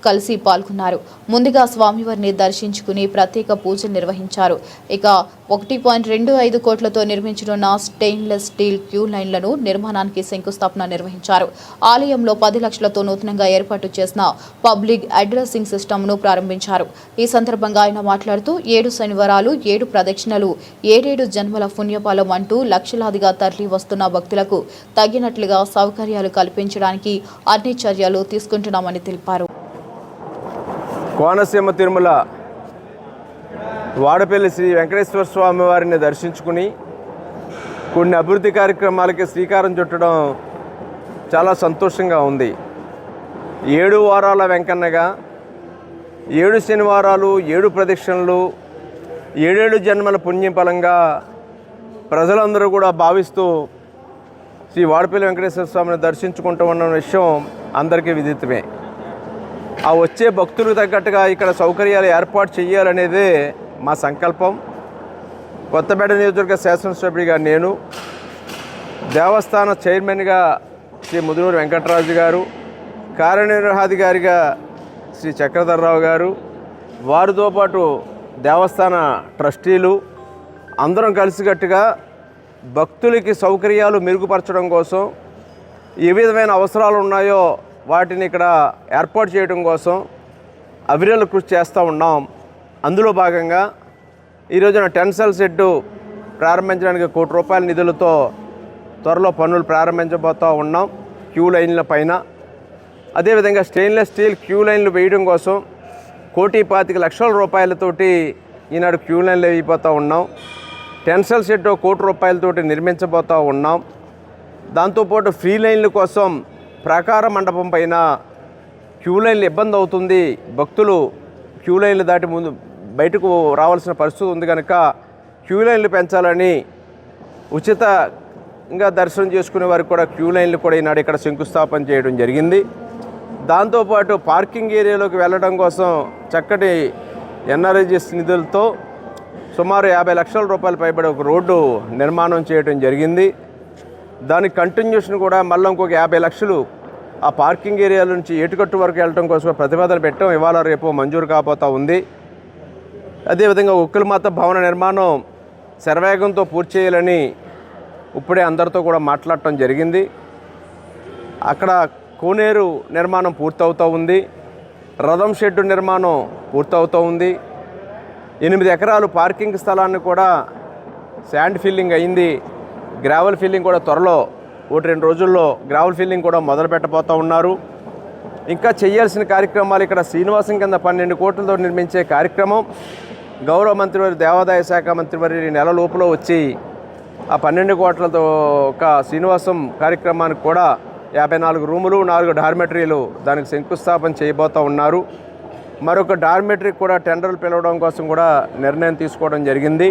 కలిసి పాల్గొన్నారు. ముందుగా స్వామివారిని దర్శించుకుని ప్రత్యేక పూజలు నిర్వహించారు. ఇక 1.25 కోట్లతో నిర్మించనున్న స్టెయిన్లెస్ స్టీల్ క్యూ లైన్లను నిర్మాణానికి శంకుస్థాపన నిర్వహించారు. ఆలయంలో 10 లక్షలతో నూతనంగా ఏర్పాటు చేసిన పబ్లిక్ అడ్రసింగ్ సిస్టమ్ను ప్రారంభించారు. ఈ సందర్భంగా ఆయన మాట్లాడుతూ 7 శనివారాలు 7 ప్రదక్షిణలు 7 జన్మల పుణ్యఫలం అంటూ లక్షలాదిగా తరలి వస్తున్న భక్తులకు తగినట్లుగా సౌకర్యాలు కల్పించడానికి అన్ని చర్యలు తీసుకుంటున్నామని తెలిపారు. కోనసీమ తిరుమల వాడపల్లి శ్రీ వెంకటేశ్వర స్వామి వారిని దర్శించుకుని కొన్ని అభివృద్ధి కార్యక్రమాలకి శ్రీకారం చుట్టడం చాలా సంతోషంగా ఉంది. 7 వారాల వెంకన్నగా 7 శనివారాలు 7 ప్రదక్షిణలు 7 జన్మల పుణ్యఫలంగా ప్రజలందరూ కూడా భావిస్తూ శ్రీ వాడపల్లి వెంకటేశ్వర స్వామిని దర్శించుకుంటూ ఉన్న విషయం అందరికీ విదితమే. ఆ వచ్చే భక్తులకు తగ్గట్టుగా ఇక్కడ సౌకర్యాలు ఏర్పాటు చేయాలనేదే మా సంకల్పం. కొత్తపేట నియోజకవర్గ శాసనసభ్యుడిగా నేను, దేవస్థాన చైర్మన్గా శ్రీ ముదునూరు వెంకటరాజు గారు, కార్యనిర్వహణాధికారిగా శ్రీ చక్రధర్రావు గారు, వారితో పాటు దేవస్థాన ట్రస్టీలు అందరం కలిసికట్టుగా భక్తులకి సౌకర్యాలు మెరుగుపరచడం కోసం ఏ విధమైన అవసరాలు ఉన్నాయో వాటిని ఇక్కడ ఏర్పాటు చేయడం కోసం అవిరళ కృషి చేస్తూ ఉన్నాం. అందులో భాగంగా ఈరోజున టెన్సల్ షెడ్డు ప్రారంభించడానికి 1 కోటి రూపాయల నిధులతో త్వరలో పనులు ప్రారంభించబోతూ ఉన్నాం క్యూ లైన్ల పైన. అదేవిధంగా స్టెయిన్లెస్ స్టీల్ క్యూ లైన్లు వేయడం కోసం 1,25,00,000 రూపాయలతోటి ఈనాడు క్యూ లైన్లు వేయిపోతూ ఉన్నాం. టెన్సల్ షెడ్ 1 కోటి రూపాయలతోటి నిర్మించబోతూ ఉన్నాం. దాంతోపాటు ఫ్రీ లైన్ల కోసం ప్రాకార మండపం పైన క్యూ లైన్లు ఇబ్బంది అవుతుంది, భక్తులు క్యూ లైన్లు దాటి ముందు బయటకు రావాల్సిన పరిస్థితి ఉంది కనుక క్యూ లైన్లు పెంచాలని, ఉచితంగా దర్శనం చేసుకునే వారికి కూడా క్యూ లైన్లు కూడా ఈనాడు ఇక్కడ శంకుస్థాపన చేయడం జరిగింది. దాంతోపాటు పార్కింగ్ ఏరియాలోకి వెళ్ళడం కోసం చక్కటి ఎన్ఆర్ఐజిఎస్ నిధులతో సుమారు 50 లక్షల రూపాయలు పైబడి ఒక రోడ్డు నిర్మాణం చేయడం జరిగింది. దాని కంటిన్యూషన్ కూడా మళ్ళీ ఇంకొక 50 లక్షలు ఆ పార్కింగ్ ఏరియా నుంచి ఏటుకట్టు వరకు వెళ్ళడం కోసం ప్రతిపాదన పెట్టడం ఇవాళ రేపు మంజూరు కాబోతూ ఉంది. అదేవిధంగా ఉక్కులమాత భవన నిర్మాణం శరవేగంతో పూర్తి చేయాలని ఇప్పుడే అందరితో కూడా మాట్లాడటం జరిగింది. అక్కడ కోనేరు నిర్మాణం పూర్తవుతూ ఉంది, రథం షెడ్డు నిర్మాణం పూర్తవుతూ ఉంది. 8 ఎకరాలు పార్కింగ్ స్థలాన్ని కూడా శాండ్ ఫిల్లింగ్ అయింది. గ్రావెల్ ఫిల్లింగ్ కూడా త్వరలో 1-2 రోజుల్లో గ్రావెల్ ఫిల్లింగ్ కూడా మొదలు పెట్టబోతూ ఉన్నారు. ఇంకా చేయాల్సిన కార్యక్రమాలు ఇక్కడ శ్రీనివాసం కింద 12 కోట్లతో నిర్మించే కార్యక్రమం గౌరవ మంత్రివారి దేవాదాయ శాఖ మంత్రివారి నెల లోపల వచ్చి ఆ 12 కోట్లతో ఒక శ్రీనివాసం కార్యక్రమానికి కూడా 54 రూములు 4 డార్మెటరీలు దానికి శంకుస్థాపన చేయబోతూ ఉన్నారు. మరొక డార్మెటరీ కూడా టెండర్లు పిలవడం కోసం కూడా నిర్ణయం తీసుకోవడం జరిగింది.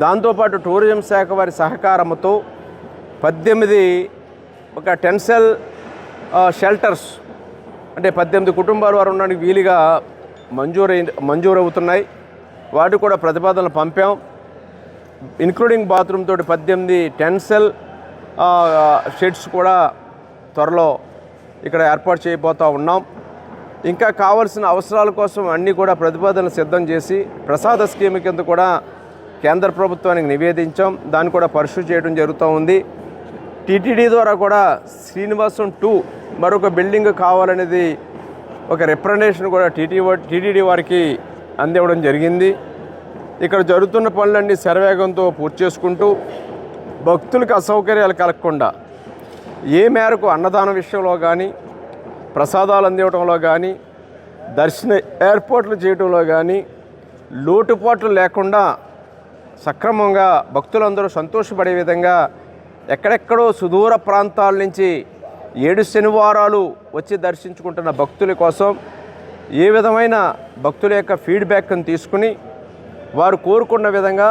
దాంతోపాటు టూరిజం శాఖ వారి సహకారంతో 18 ఒక 10 సెల్ షెల్టర్స్ అంటే 18 కుటుంబాల వారు ఉండడానికి వీలుగా మంజూరవుతున్నాయి. వాటి కూడా ప్రతిపాదనలు పంపాం. ఇంక్లూడింగ్ బాత్రూమ్ తోటి 18 10 సెల్ షెడ్స్ కూడా త్వరలో ఇక్కడ ఏర్పాటు చేయబోతూ ఉన్నాం. ఇంకా కావాల్సిన అవసరాల కోసం అన్నీ కూడా ప్రతిపాదనలు సిద్ధం చేసి ప్రసాద స్కీమ్ కింద కూడా కేంద్ర ప్రభుత్వానికి నివేదించాం. దాన్ని కూడా పరిశీలి చేయడం జరుగుతూ ఉంది. టీటీడీ ద్వారా కూడా శ్రీనివాసం 2 మరొక బిల్డింగ్ కావాలనేది ఒక రిప్రజెంటేషన్ కూడా టీటీడీ వారికి అందివ్వడం జరిగింది. ఇక్కడ జరుగుతున్న పనులన్నీ శరవేగంతో పూర్తి చేసుకుంటూ భక్తులకు అసౌకర్యాలు కలగకుండా ఏ మేరకు అన్నదానం విషయంలో కానీ, ప్రసాదాలు అందివ్వడంలో కానీ, దర్శన ఏర్పాట్లు చేయడంలో కానీ లోటుపాట్లు లేకుండా సక్రమంగా భక్తులందరూ సంతోషపడే విధంగా ఎక్కడెక్కడో సుదూర ప్రాంతాల నుంచి 7 శనివారాలు వచ్చి దర్శించుకుంటున్న భక్తుల కోసం ఏ విధమైన భక్తుల యొక్క ఫీడ్బ్యాక్ని తీసుకుని వారు కోరుకున్న విధంగా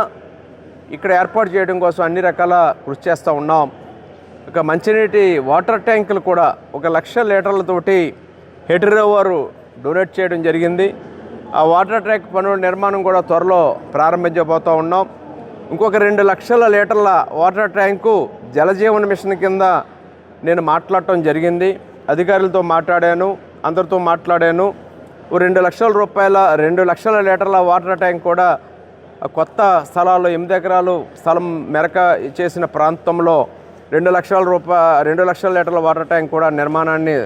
ఇక్కడ ఏర్పాటు చేయడం కోసం అన్ని రకాల కృషి చేస్తూ ఉన్నాం. ఒక మంచినీటి వాటర్ ట్యాంకులు కూడా 1,00,000 లీటర్లతోటి హెడ్రో వారు డొనేట్ చేయడం జరిగింది. ఆ వాటర్ ట్యాంక్ పనుల నిర్మాణం కూడా త్వరలో ప్రారంభించబోతూ ఉన్నాం. ఇంకొక 2 లక్షల లీటర్ల వాటర్ ట్యాంకు జలజీవన్ మిషన్ కింద నేను మాట్లాడటం జరిగింది. అధికారులతో మాట్లాడాను, అందరితో మాట్లాడాను. 2 లక్షల రూపాయల 2 లక్షల లీటర్ల వాటర్ ట్యాంక్ కూడా కొత్త స్థలాల్లో 8 ఎకరాలు స్థలం మెరక చేసిన ప్రాంతంలో 2 లక్షల లీటర్ల వాటర్ ట్యాంక్ కూడా నిర్మాణాన్ని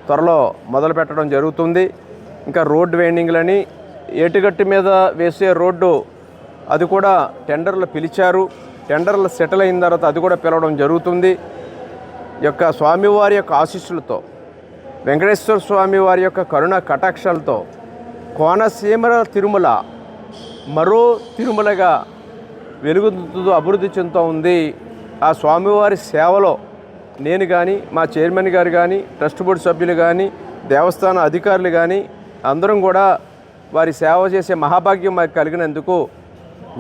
త్వరలో మొదలు పెట్టడం జరుగుతుంది. ఇంకా రోడ్ వైండింగ్లని ఏటుగట్టి మీద వేసే రోడ్డు అది కూడా టెండర్లు పిలిచారు. టెండర్లు సెటిల్ అయిన తర్వాత అది కూడా పిలవడం జరుగుతుంది. యొక్క స్వామివారి యొక్క ఆశీస్సులతో, వెంకటేశ్వర స్వామి వారి యొక్క కరుణ కటాక్షాలతో కోనసీమ తిరుమల మరో తిరుమలగా వెలుగుతూ అభివృద్ధి చెందుతూ ఉంది. ఆ స్వామివారి సేవలో నేను కానీ, మా చైర్మన్ గారు కానీ, ట్రస్ట్ బోర్డు సభ్యులు కానీ, దేవస్థాన అధికారులు కానీ అందరం కూడా వారి సేవ చేసే మహాభాగ్యం మాకు కలిగినందుకు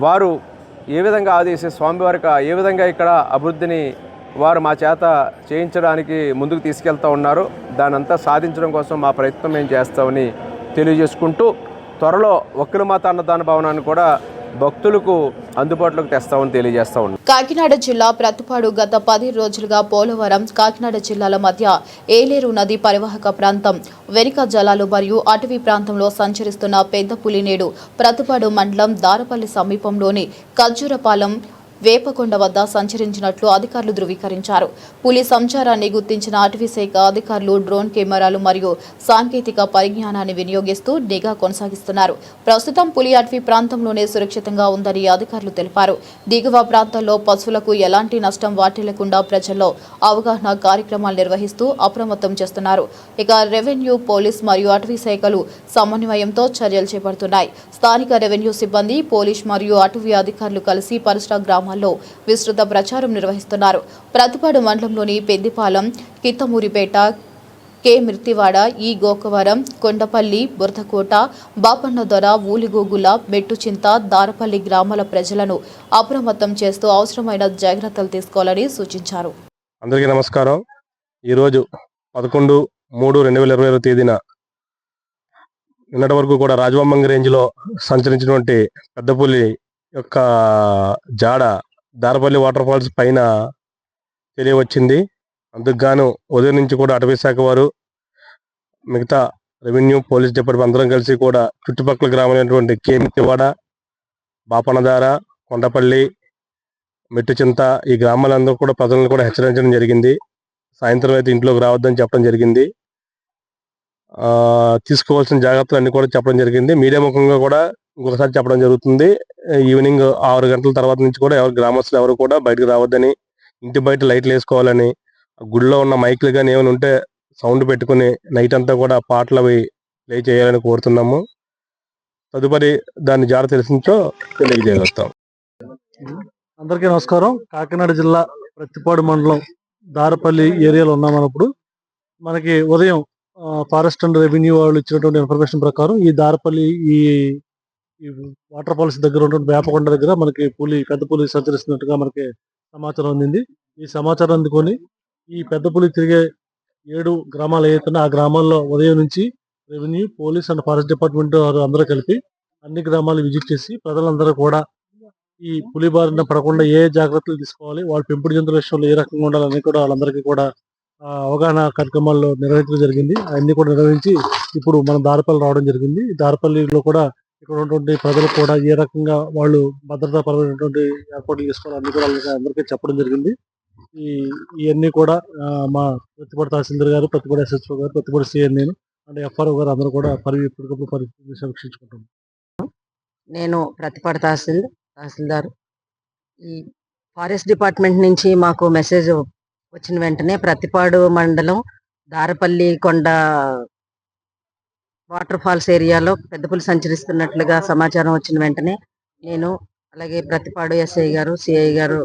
వారు ఏ విధంగా ఆదేశించే స్వామివారికి ఏ విధంగా ఇక్కడ అభివృద్ధిని వారు మా చేత చేయించడానికి ముందుకు తీసుకెళ్తూ ఉన్నారు. దానంతా సాధించడం కోసం మా ప్రయత్నం మేము చేస్తామని తెలియజేసుకుంటూ త్వరలో ఒక్కలమాత అన్నదాన భవనాన్ని కూడా భక్తులకు అందుబాటులోకి తెస్తామని తెలియజేస్తా ఉన్నాం. కాకినాడ జిల్లా ప్రతిపాడు గత 10 రోజులుగా పోలవరం, కాకినాడ జిల్లాల మధ్య ఏలేరు నది పరివాహక ప్రాంతం, వెనుక జలాలు మరియు అటవీ ప్రాంతంలో సంచరిస్తున్న పెద్ద పులి నేడు ప్రతిపాడు మండలం దారపల్లి సమీపంలోని ఖర్జూరపాలెం వేపకొండ వద్ద సంచరించినట్లు అధికారులు ధృవీకరించారు. పులి సంచారాన్ని గుర్తించిన అటవీ శాఖ అధికారులు డ్రోన్ కెమెరాలు మరియు సాంకేతిక పరిజ్ఞానాన్ని వినియోగిస్తూ నిఘా కొనసాగిస్తున్నారు. ప్రస్తుతం పులి అటవీ ప్రాంతంలోనే సురక్షితంగా ఉందని అధికారులు తెలిపారు. దిగువ ప్రాంతాల్లో పశువులకు ఎలాంటి నష్టం వాటిల్లకుండా ప్రజల్లో అవగాహన కార్యక్రమాలు నిర్వహిస్తూ అప్రమత్తం చేస్తున్నారు. ఇక రెవెన్యూ, పోలీస్ మరియు అటవీ శాఖలు సమన్వయంతో చర్యలు చేపడుతున్నాయి. స్థానిక రెవెన్యూ సిబ్బంది, పోలీస్ మరియు అటవీ అధికారులు కలిసి పరిసర గ్రామాల గ్రామాల్లో విస్తృత ప్రచారం నిర్వహిస్తున్నారు. ప్రతిపాడు మండలంలోని పెద్దిపాలెం, కిత్తమూరిపేట, కె మిర్తివాడ, ఈ గోకవరం, కొండపల్లి, బురదకోట, బాపన్నదొర, ఊలిగోగుల, మెట్టుచింత, దారపల్లి గ్రామాల ప్రజలను అప్రమత్తం చేస్తూ అవసరమైన జాగ్రత్తలు తీసుకోవాలని సూచించారు. అందరికీ నమస్కారం. ఈరోజు 11/3/2020 తేదీన నిన్నటి వరకు కూడా రాజవమ్మంగి రేంజ్లో సంచరించినటువంటి పెద్దపులి యొక్క జాడ దారపల్లి వాటర్ ఫాల్స్ పైన తెలియవచ్చింది. అందుకు గాను ఉదయం నుంచి కూడా అటవీ శాఖ వారు, మిగతా రెవెన్యూ, పోలీస్ డిపార్ట్మెంట్ అందరం కలిసి కూడా చుట్టుపక్కల గ్రామాలైనటువంటి కేమితివాడ, బాపనదార, కొండపల్లి, మెట్టుచింత ఈ గ్రామాలందరూ కూడా ప్రజలను కూడా హెచ్చరించడం జరిగింది. సాయంత్రం అయితే ఇంట్లోకి రావద్దని చెప్పడం జరిగింది. తీసుకోవాల్సిన జాగ్రత్తలు అన్ని కూడా చెప్పడం జరిగింది. మీడియా ముఖంగా కూడా ఇంకొకసారి చెప్పడం జరుగుతుంది. ఈవినింగ్ 6 గంటల తర్వాత నుంచి కూడా ఎవరు గ్రామస్తులు ఎవరు కూడా బయటకు రావద్దని, ఇంటి బయట లైట్లు వేసుకోవాలని, గుడిలో ఉన్న మైకులు కానీ ఏమైనా ఉంటే సౌండ్ పెట్టుకుని నైట్ అంతా కూడా పాటలు అవి ప్లే చేయాలని కోరుతున్నాము. తదుపరి దాన్ని జాగ్రత్త తెలిసించో తెలియజేస్తాం. అందరికీ నమస్కారం. కాకినాడ జిల్లా ప్రత్తిపాడు మండలం దారపల్లి ఏరియాలో ఉన్నామన్నప్పుడు మనకి ఉదయం ఫారెస్ట్ అండ్ రెవెన్యూ వాళ్ళు ఇచ్చినటువంటి ఇన్ఫర్మేషన్ ప్రకారం ఈ దారపల్లి ఈ వాటర్ ఫాల్స్ దగ్గర ఉన్నటువంటి వేపకొండ దగ్గర మనకి పెద్ద పులి సంచరిస్తున్నట్టుగా మనకి సమాచారం అందింది. ఈ సమాచారం అందుకొని ఈ పెద్ద పులి తిరిగే 7 గ్రామాలు ఏవైతే ఆ గ్రామాల్లో ఉదయం నుంచి revenue, police and forest department అందరూ కలిపి అన్ని గ్రామాలు విజిట్ చేసి ప్రజలందరూ కూడా ఈ పులి బారిన పడకుండా ఏ జాగ్రత్తలు తీసుకోవాలి, వాళ్ళ పెంపుడు జంతువుల విషయంలో ఏ రకంగా ఉండాలని కూడా వాళ్ళందరికీ కూడా అవగాహన కార్యక్రమాల్లో నిర్వహించడం జరిగింది. అవన్నీ కూడా నిర్వహించి ఇప్పుడు మనం దారపల్లి రావడం జరిగింది. దారపల్లిలో కూడా ఇక్కడ ఉన్నటువంటి ప్రజలు కూడా ఏ రకంగా వాళ్ళు భద్రతాపరమైనటువంటి ఏర్పాట్లు చేసుకోవాలి అన్ని కూడా అందరికీ చెప్పడం జరిగింది. ఇవన్నీ కూడా మా ప్రతిపాడు తహసీల్దార్ గారు, ప్రతిపాడు SHO గారు, ప్రతిపాడు CN నేను అంటే FRO గారు అందరూ కూడా ఎప్పటికప్పుడు పరిస్థితిని సమీక్షించుకుంటాం. నేను ప్రతిపాడు తహసీల్దార్. ఈ ఫారెస్ట్ డిపార్ట్మెంట్ నుంచి మాకు మెసేజ్ వచ్చిన వెంటనే ప్రతిపాడు మండలం దారపల్లి కొండ వాటర్ ఫాల్స్ ఏరియాలో పెద్ద పులి సంచరిస్తున్నట్లుగా సమాచారం వచ్చిన వెంటనే నేను, అలాగే ప్రతిపాడు SI గారు, CI గారు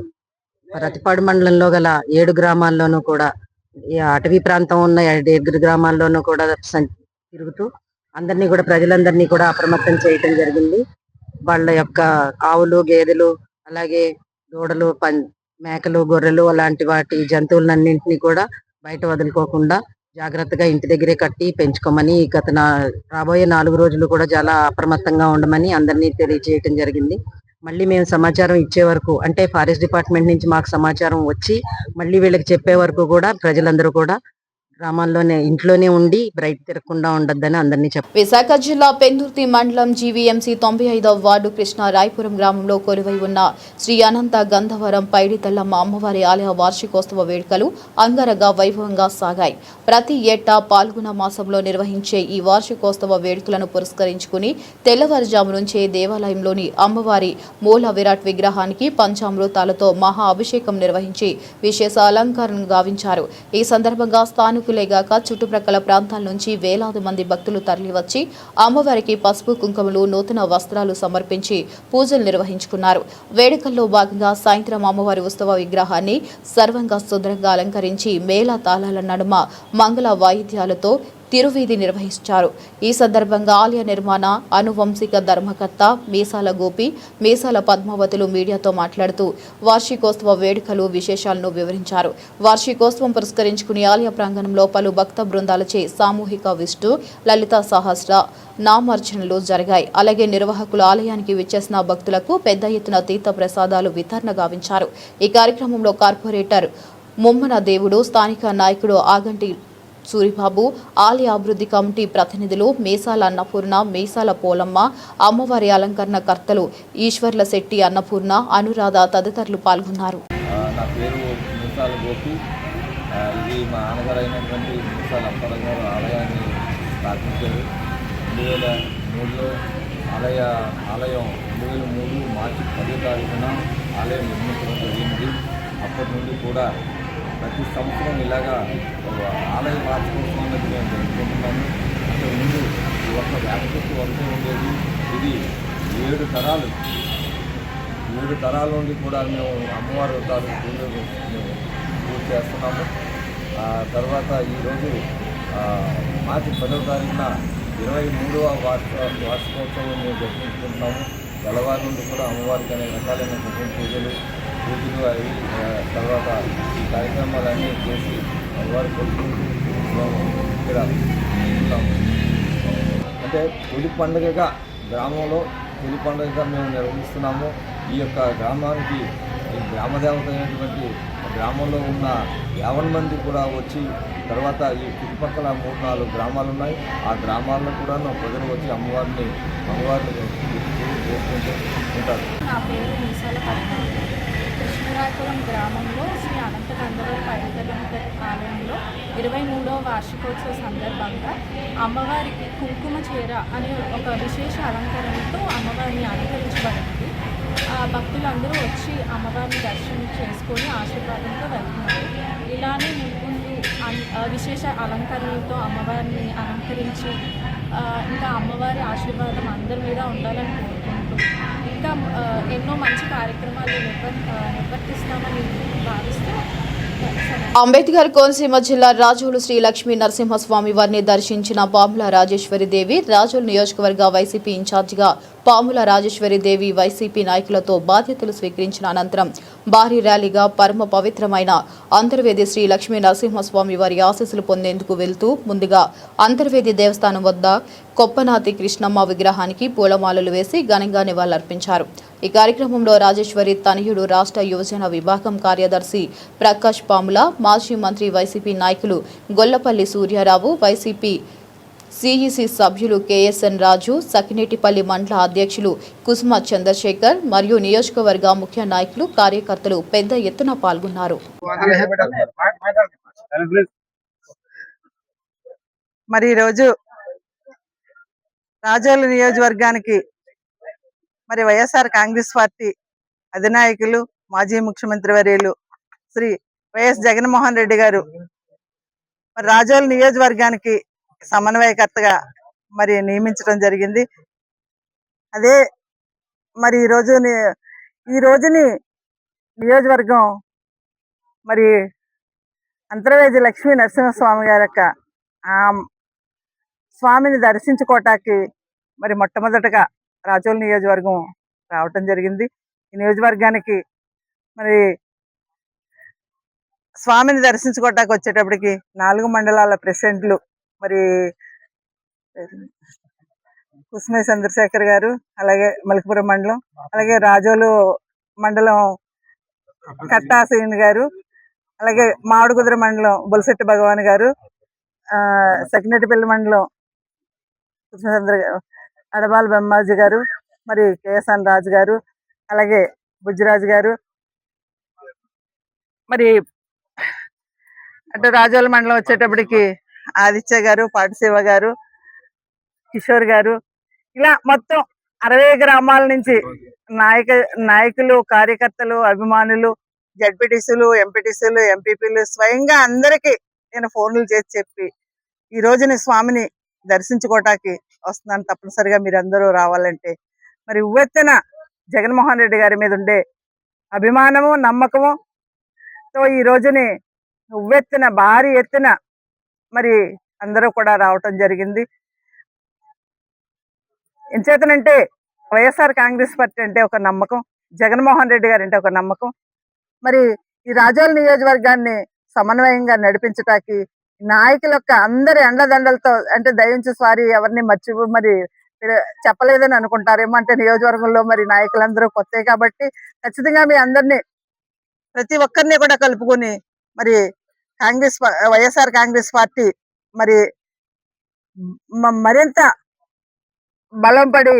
ప్రతిపాడు మండలంలో గల 7 గ్రామాల్లోనూ కూడా ఈ అటవీ ప్రాంతం ఉన్న 7 గ్రామాల్లోనూ కూడా తిరుగుతూ అందరినీ కూడా ప్రజలందరినీ కూడా అప్రమత్తం చేయటం జరిగింది. వాళ్ళ యొక్క ఆవులు, గేదెలు, అలాగే దూడలు, మేకలు, గొర్రెలు అలాంటి వాటి జంతువులన్నింటినీ కూడా బయట వదులుకోకుండా జాగ్రత్తగా ఇంటి దగ్గరే కట్టి పెంచుకోమని, రాబోయే 4 రోజులు కూడా చాలా అప్రమత్తంగా ఉండమని అందరినీ తెలియజేయటం జరిగింది. మళ్ళీ మేము సమాచారం ఇచ్చే వరకు, అంటే ఫారెస్ట్ డిపార్ట్మెంట్ నుంచి మాకు సమాచారం వచ్చి మళ్ళీ వీళ్ళకి చెప్పే వరకు కూడా ప్రజలందరూ కూడా గ్రామాల్లోనే ఇంట్లోనే ఉండి బయట తిరగకుండా ఉండొద్దని అందరినీ చెప్పారు. విశాఖ జిల్లా పెందుర్తి మండలం GVMC 95వ వార్డు కృష్ణరాయపురం గ్రామంలో కొలువై ఉన్న శ్రీ అనంత గంధవరం పైడితల్లమ్మ అమ్మవారి ఆలయ వార్షికోత్సవ వేడుకలు అంగరంగ వైభవంగా సాగాయి. ప్రతి ఏటా పాల్గొన మాసంలో నిర్వహించే ఈ వార్షికోత్సవ వేడుకలను పురస్కరించుకుని తెల్లవారుజాము నుంచే దేవాలయంలోని అమ్మవారి మూల విరాట్ విగ్రహానికి పంచామృతాలతో మహా అభిషేకం నిర్వహించి విశేష అలంకరణ గావించారు. ఈ సందర్భంగా స్థానికులేగాక చుట్టుప్రక్కల ప్రాంతాల నుంచి వేలాది మంది భక్తులు తరలివచ్చి అమ్మవారికి పసుపు, కుంకుమలు, నూతన వస్త్రాలు సమర్పించి పూజలు నిర్వహించుకున్నారు. వేడుకల్లో భాగంగా సాయంత్రం అమ్మవారి ఉత్సవ విగ్రహాన్ని సర్వంగా సుందరంగా అలంకరించి మేళ తాళాల నడుమ మంగళ వాయిద్యాలతో తిరువీధి నిర్వహించారు. ఈ సందర్భంగా ఆలయ నిర్మాణ అనువంశిక ధర్మకర్త మీసాల గోపి, మీసాల పద్మావతులు మీడియాతో మాట్లాడుతూ వార్షికోత్సవ వేడుకలు విశేషాలను వివరించారు. వార్షికోత్సవం పురస్కరించుకుని ఆలయ ప్రాంగణంలో పలు భక్త బృందాలచే సామూహిక విష్ణు, లలిత సహస్ర నామార్చనలు జరిగాయి. అలాగే నిర్వాహకులు ఆలయానికి విచ్చేసిన భక్తులకు పెద్ద ఎత్తున తీర్థ ప్రసాదాలు వితరణ గావించారు. ఈ కార్యక్రమంలో కార్పొరేటర్ ముమ్మన దేవుడు, స్థానిక నాయకుడు ఆగంటి సూరిబాబు, ఆలయ అభివృద్ధి కమిటీ ప్రతినిధులు, మీసాల అన్నపూర్ణ, మీసాల పోలమ్మ, అమ్మవారి అలంకరణ కర్తలు ఈశ్వర్ల శెట్టి, అన్నపూర్ణ, అనురాధ తదితరులు పాల్గొన్నారు. నా పేరు మీసాల గోపి. ఇది మా నాన్నగారు అయినటువంటి మీసాల అప్పారావు గారు ఆలయాన్ని స్థాపించారు. 2003లో ఆలయం 2003 మార్చి 10వ తారీఖున ఆలయం నిర్మించడం జరిగింది. అప్పటి నుండి కూడా ప్రతి సంవత్సరం ఇలాగా ఆలయ వార్షికోత్సవం అన్నది మేము జరుపుకుంటున్నాము. అంతకుముందు ఈ ఒక్క వేప చెట్టు వంతే ఉండేది. ఇది 7 తరాలు 7 తరాల నుండి కూడా మేము అమ్మవారి పూజలు మేము పూజ చేస్తున్నాము. తర్వాత ఈరోజు మార్చి 10వ తారీఖున 23వ వార్షికోత్సవం మేము జరిపించుకుంటున్నాము. తెల్లవారి నుండి కూడా అమ్మవారికి అనేక రకాలైన పూజలు అవి తర్వాత ఈ కార్యక్రమాలన్నీ చేసి అమ్మవారి కొట్టుకుంటూ మేము ఇక్కడ ఉన్నాము. అంటే తొలి పండుగగా గ్రామంలో తొలి పండుగగా మేము నిర్వహిస్తున్నాము. ఈ యొక్క గ్రామానికి ఈ గ్రామదేవత అయినటువంటి గ్రామంలో ఉన్న 50 మంది కూడా వచ్చి తర్వాత ఈ చుట్టుపక్కల 3-4 గ్రామాలు ఉన్నాయి. ఆ గ్రామాల్లో కూడా ప్రజలు వచ్చి అమ్మవారిని చేసుకుంటూ ఉంటారు. నా పేరు మీసాల పద్మావతి. కృష్ణరాయపురం గ్రామంలో శ్రీ అనంత కందరూరు పైడితల్లి ఆలయంలో 23వ వార్షికోత్సవ సందర్భంగా అమ్మవారికి కుంకుమ చీర అనే ఒక విశేష అలంకరణతో అమ్మవారిని అలంకరించబడింది. భక్తులందరూ వచ్చి అమ్మవారిని దర్శనం చేసుకొని ఆశీర్వాదంతో వెళ్తున్నారు. ఇలానే ముందు విశేష అలంకరణలతో అమ్మవారిని అలంకరించి ఇంకా అమ్మవారి ఆశీర్వాదం అందరి మీద ఉండాలని కోరుకుంటూ ఇంకా ఎన్నో మంచి కార్యక్రమాలు నిర్వర్తిస్తామని భావిస్తూ అంబేద్కర్ కోనసీమ జిల్లా రాజోలు శ్రీ లక్ష్మీ నరసింహస్వామి వారిని దర్శించిన పాముల రాజేశ్వరి దేవి రాజోలు నియోజకవర్గ వైసీపీ ఇన్ఛార్జిగా పాముల రాజేశ్వరి దేవి వైసీపీ నాయకులతో బాధ్యతలు స్వీకరించిన అనంతరం భారీ ర్యాలీగా పరమ పవిత్రమైన అంతర్వేది శ్రీ లక్ష్మీ నరసింహస్వామి వారి ఆశీస్సులు పొందేందుకు వెళ్తూ ముందుగా అంతర్వేది దేవస్థానం వద్ద కొప్పనాతి కృష్ణమ్మ విగ్రహానికి పూలమాలలు వేసి ఘనంగా నివాళులర్పించారు. ఈ కార్యక్రమంలో రాజేశ్వరి తనయుడు రాష్ట్ర యువజన విభాగం కార్యదర్శి ప్రకాష్ పాముల, మాజీ మంత్రి వైసీపీ నాయకులు గొల్లపల్లి సూర్యారావు, వైసీపీ సిఈసి సభ్యులు కేఎస్ఎన్ రాజు, సకినేటిపల్లి మండల అధ్యక్షులు కుసుమ చంద్రశేఖర్ మరియు నియోజకవర్గ ముఖ్య నాయకులు, కార్యకర్తలు పెద్ద ఎత్తున పాల్గొన్నారు. మరి ఈరోజు రాజోలు నియోజకవర్గానికి మరి వైఎస్ఆర్ కాంగ్రెస్ పార్టీ అధినాయకులు మాజీ ముఖ్యమంత్రి వర్యులు శ్రీ వైఎస్ జగన్మోహన్ రెడ్డి గారు మరి రాజోలు నియోజకవర్గానికి సమన్వయకర్తగా మరి నియమించడం జరిగింది. అదే మరి ఈ రోజుని నియోజకవర్గం మరి అంతర్వేది లక్ష్మీ నరసింహస్వామి గారి యొక్క స్వామిని దర్శించుకోవటానికి మరి మొట్టమొదటగా రాజోలు నియోజకవర్గం రావటం జరిగింది. ఈ నియోజకవర్గానికి మరి స్వామిని దర్శించుకోవటానికి వచ్చేటప్పటికి 4 మండలాల ప్రెసిడెంట్లు మరి కుసుమ చంద్రశేఖర్ గారు, అలాగే మల్కపురం మండలం, అలాగే రాజోలు మండలం కట్టాసీన్ గారు, అలాగే మామిడికుదుర మండలం బొలిశెట్టి భగవాన్ గారు, సకినేటిపల్లి మండలం కృష్ణచంద్ర అడబాల బెమ్మాజీ గారు, మరి కేఎస్ఎన్ రాజు గారు, అలాగే బుజ్జిరాజు గారు, మరి అటు రాజోల మండలం వచ్చేటప్పటికి ఆదిత్య గారు, పాటిశివ గారు, కిషోర్ గారు, ఇలా మొత్తం 60 గ్రామాల నుంచి నాయకులు, కార్యకర్తలు, అభిమానులు, జడ్పీటీసీలు, ఎంపీటీసీలు, ఎంపీపీలు స్వయంగా అందరికీ నేను ఫోన్లు చేసి చెప్పి ఈ రోజుని స్వామిని దర్శించుకోవటానికి వస్తున్నాను. తప్పనిసరిగా మీరందరూ రావాలంటే మరి ఉవ్వెత్తున జగన్మోహన్ రెడ్డి గారి మీద ఉండే అభిమానము, నమ్మకము తో ఈ రోజుని ఉవ్వెత్తున భారీ ఎత్తున మరి అందరూ కూడా రావటం జరిగింది. ఎంచేతనంటే వైఎస్ఆర్ కాంగ్రెస్ పార్టీ అంటే ఒక నమ్మకం, జగన్మోహన్ రెడ్డి గారు అంటే ఒక నమ్మకం. మరి ఈ రాజోలు నియోజకవర్గాన్ని సమన్వయంగా నడిపించటానికి నాయకుల యొక్క అందరి అండదండలతో, అంటే దయించి స్వారీ ఎవరిని మరి చెప్పలేదని అనుకుంటారేమో, అంటే నియోజకవర్గంలో మరి నాయకులందరూ కొత్తే కాబట్టి ఖచ్చితంగా మీ అందరినీ ప్రతి ఒక్కరిని కూడా కలుపుకొని మరి వైఎస్ఆర్ కాంగ్రెస్ పార్టీ మరి మరింత బలం పడి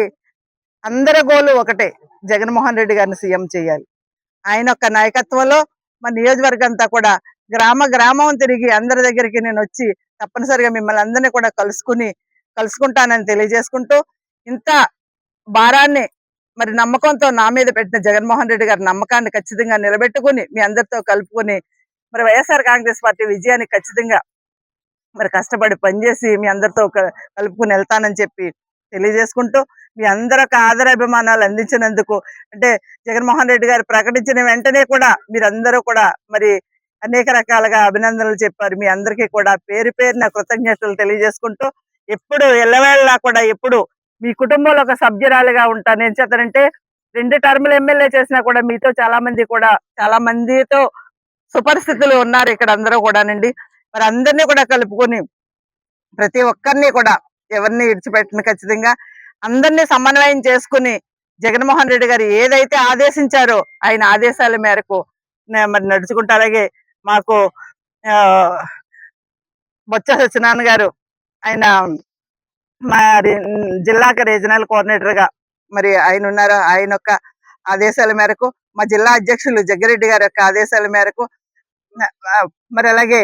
అందరి గోలు ఒకటే, జగన్మోహన్ రెడ్డి గారిని సీఎం చేయాలి. ఆయన యొక్క నాయకత్వంలో మన నియోజకవర్గం అంతా కూడా గ్రామం తిరిగి అందరి దగ్గరికి నేను వచ్చి తప్పనిసరిగా మిమ్మల్ని అందరినీ కూడా కలుసుకుంటానని తెలియజేసుకుంటూ, ఇంత భారాన్ని మరి నమ్మకంతో నా మీద పెట్టిన జగన్మోహన్ రెడ్డి గారి నమ్మకాన్ని ఖచ్చితంగా నిలబెట్టుకుని మీ అందరితో కలుపుకొని మరి వైఎస్ఆర్ కాంగ్రెస్ పార్టీ విజయానికి ఖచ్చితంగా మరి కష్టపడి పనిచేసి మీ అందరితో కలుపుకుని వెళ్తానని చెప్పి తెలియజేసుకుంటూ మీ అందరూ ఒక ఆదరాభిమానాలు అందించినందుకు, అంటే జగన్మోహన్ రెడ్డి గారు ప్రకటించిన వెంటనే కూడా మీరందరూ కూడా మరి అనేక రకాలుగా అభినందనలు చెప్పారు. మీ అందరికీ కూడా పేరు పేరున కృతజ్ఞతలు తెలియజేసుకుంటూ ఎప్పుడు ఎల్లవేళలా కూడా ఎప్పుడు మీ కుటుంబంలో ఒక సభ్యురాలుగా ఉంటాను. ఏం చేస్తానంటే 2 టర్ములు ఎమ్మెల్యే చేసినా కూడా మీతో చాలా మందితో సుపరిస్థితులు ఉన్నారు ఇక్కడ అందరూ కూడానండి. మరి అందరినీ కూడా కలుపుకొని ప్రతి ఒక్కరిని కూడా ఎవరిని విడిచిపెట్టిన ఖచ్చితంగా అందరినీ సమన్వయం చేసుకుని జగన్మోహన్ రెడ్డి గారు ఏదైతే ఆదేశించారో ఆయన ఆదేశాల మేరకు మరి నడుచుకుంటూ, అలాగే మాకు బొత్స సత్యనారాయణ గారు ఆయన మరి జిల్లాకి రీజనల్ కోఆర్డినేటర్ గా మరి ఆయన ఉన్నారు. ఆయన యొక్క ఆదేశాల మేరకు మా జిల్లా అధ్యక్షులు జగ్గిరెడ్డి గారి యొక్క ఆదేశాల మేరకు మరి అలాగే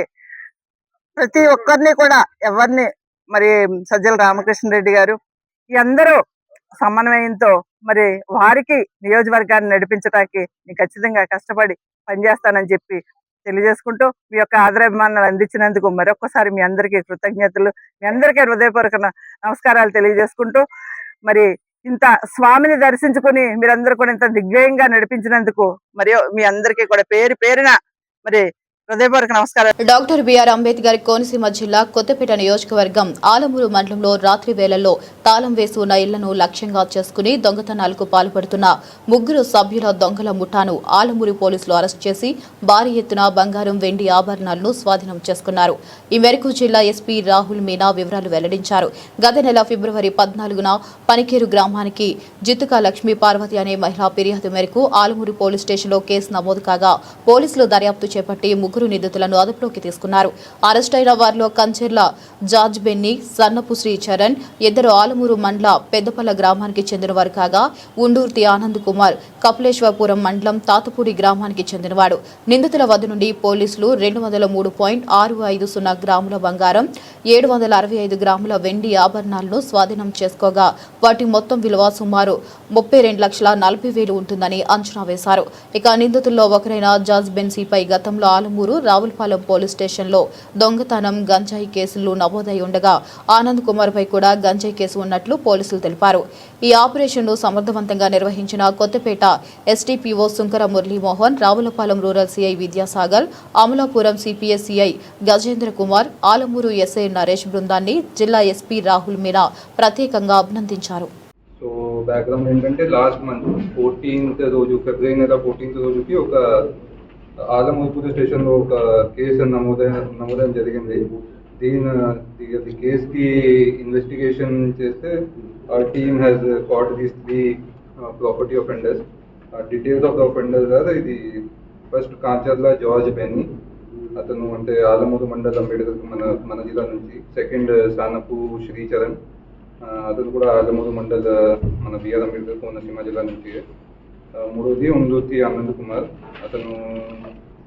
ప్రతి ఒక్కరిని కూడా ఎవరిని మరి సజ్జల రామకృష్ణారెడ్డి గారు ఈ అందరూ సమన్వయంతో మరి వారికి నియోజకవర్గాన్ని నడిపించడానికి నేను ఖచ్చితంగా కష్టపడి పనిచేస్తానని చెప్పి తెలియజేసుకుంటూ మీ యొక్క ఆదరాభిమానాలు అందించినందుకు మరొకసారి మీ అందరికీ కృతజ్ఞతలు, మీ అందరికీ హృదయపూర్వక నమస్కారాలు తెలియజేసుకుంటూ మరి ఇంత స్వామిని దర్శించుకుని మీరందరూ కూడా ఇంత దిగ్విజయంగా నడిపించినందుకు మరియు మీ అందరికీ కూడా పేరు పేరున మరి హృదయపూర్వక నమస్కారాలు. డాక్టర్ బిఆర్ అంబేద్కర్ కోనసీమ జిల్లా కొత్తపేట నియోజకవర్గం ఆలమూరు మండలంలో రాత్రి వేళల్లో తాళం వేసి ఉన్న ఇళ్లను లక్ష్యంగా చేసుకుని దొంగతనాలకు పాల్పడుతున్న 3 సభ్యుల దొంగల ముఠాను ఆలమూరు పోలీసులు అరెస్ట్ చేసి భారీ ఎత్తున బంగారం, వెండి ఆభరణాలను స్వాధీనం చేసుకున్నారు. ఈ మేరకు జిల్లా ఎస్పీ రాహుల్ మీనా వివరాలు వెల్లడించారు. గత నెల ఫిబ్రవరి 14న పనికేరు గ్రామానికి జిత్తుక లక్ష్మీ పార్వతి అనే మహిళా ఫిర్యాదు మేరకు ఆలమూరు పోలీస్ స్టేషన్లో కేసు నమోదు కాగా పోలీసులు దర్యాప్తు చేపట్టి 3 నిందితులను అదుపులోకి తీసుకున్నారు. అరెస్ట్ అయిన వారిలో కంచెర్ల జార్జ్ బెన్నీ, సన్నపు శ్రీ చరణ్ 2 ఆలమూరు మండల పెద్దపల్ల గ్రామానికి చెందినవారు కాగా ఉండూర్తి ఆనంద్ కుమార్ కపిలేశ్వరపురం మండలం తాతపూడి గ్రామానికి చెందినవాడు. నిందితుల వద్ద నుండి పోలీసులు 203.650 గ్రాముల బంగారం, 765 గ్రాముల వెండి ఆభరణాలను స్వాధీనం చేసుకోగా వాటి మొత్తం విలువ సుమారు 32,40,000 ఉంటుందని అంచనా వేశారు. ఇక నిందితుల్లో ఒకరైన జార్జ్ బెన్సీపై గతంలో ఆలమూరు రావులపాలెం పోలీస్ స్టేషన్లో దొంగతనం, గంజాయి కేసులు నమోదై ఉండగా ఆనంద్ కుమార్ పై కూడా గంజాయి కేసు ఉన్నట్లు పోలీసులు తెలిపారు. ఈ ఆపరేషన్ను సమర్థవంతంగా నిర్వహించిన Kothapeta SDPO Sunkara Muralimohan, Ravulapalem rural CI Vidyasagar, Amalapuram CPS CI Gajendra Kumar, Alamuru SI Naresh బృందాన్ని జిల్లా ఎస్పీ రాహుల్ మీనా ప్రత్యేకంగా అభినందించారు. సో బ్యాక్గ్రౌండ్ ఏంటంటే లాస్ట్ మంత్ 14th రోజు, ఫిబ్రవరి నెల 14th రోజుకి ఒక ఆలమూరు పోలీస్ స్టేషన్లో ఒక కేసు నమోదయం జరిగింది. the case ki investigation cheste our team has caught these 3 property offenders. Details of the offenders are the first Kancherla George Benny atanu ante Alamuru Mandal Ambedkar మన జిల్లా నుంచి. సెకండ్ సానపు శ్రీ చరణ్ అతను కూడా ఆలమూరు మండల్ మన బిఆర్ అంబేద్కర్ కోనసీమ జిల్లా నుంచి. మూడోది ఉండూర్తి ఆనంద్ కుమార్ అతను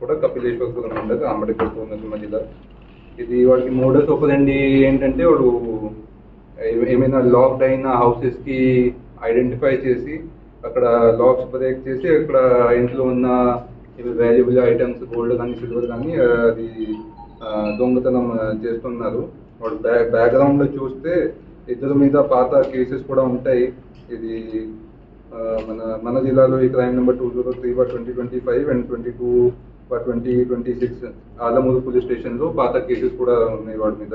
కూడా కపిలేశ్వరపురం మండల్ అంబేద్కర్ కోనసీమ జిల్లా. ఇది వాడికి మోడస్ ఆపరెండి ఏంటంటే వాడు ఏమైనా లాక్డ్ అయిన హౌసెస్కి ఐడెంటిఫై చేసి అక్కడ లాక్స్ బ్రేక్ చేసి అక్కడ ఇంట్లో ఉన్న వాల్యుబుల్ ఐటమ్స్ గోల్డ్ కానీ సిల్వర్ కానీ అది దొంగతనం చేస్తున్నారు. వాడు బ్యాక్గ్రౌండ్లో చూస్తే ఇద్దరు మీద పాత కేసెస్ కూడా ఉంటాయి. ఇది మన జిల్లాలో ఈ crime number 203/2025 and 22/2026 Alamuru police స్టేషన్లో పాత కేసెస్ కూడా ఉన్నాయి వాడి మీద.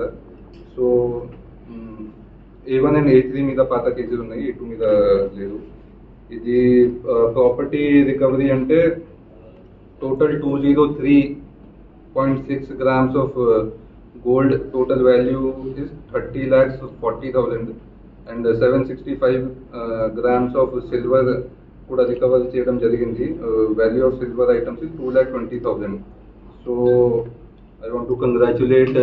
సో A1 అండ్ A3 మీద పాత కేసులు ఉన్నాయి, A2 మీద లేదు. ఇది ప్రాపర్టీ రికవరీ అంటే total 203.6 grams of gold. Total value is 30,40,000 and 765 grams of silver కూడా రికవర్ చేయడం జరిగింది. Value of silver items is 2,20,000. So I want to congratulate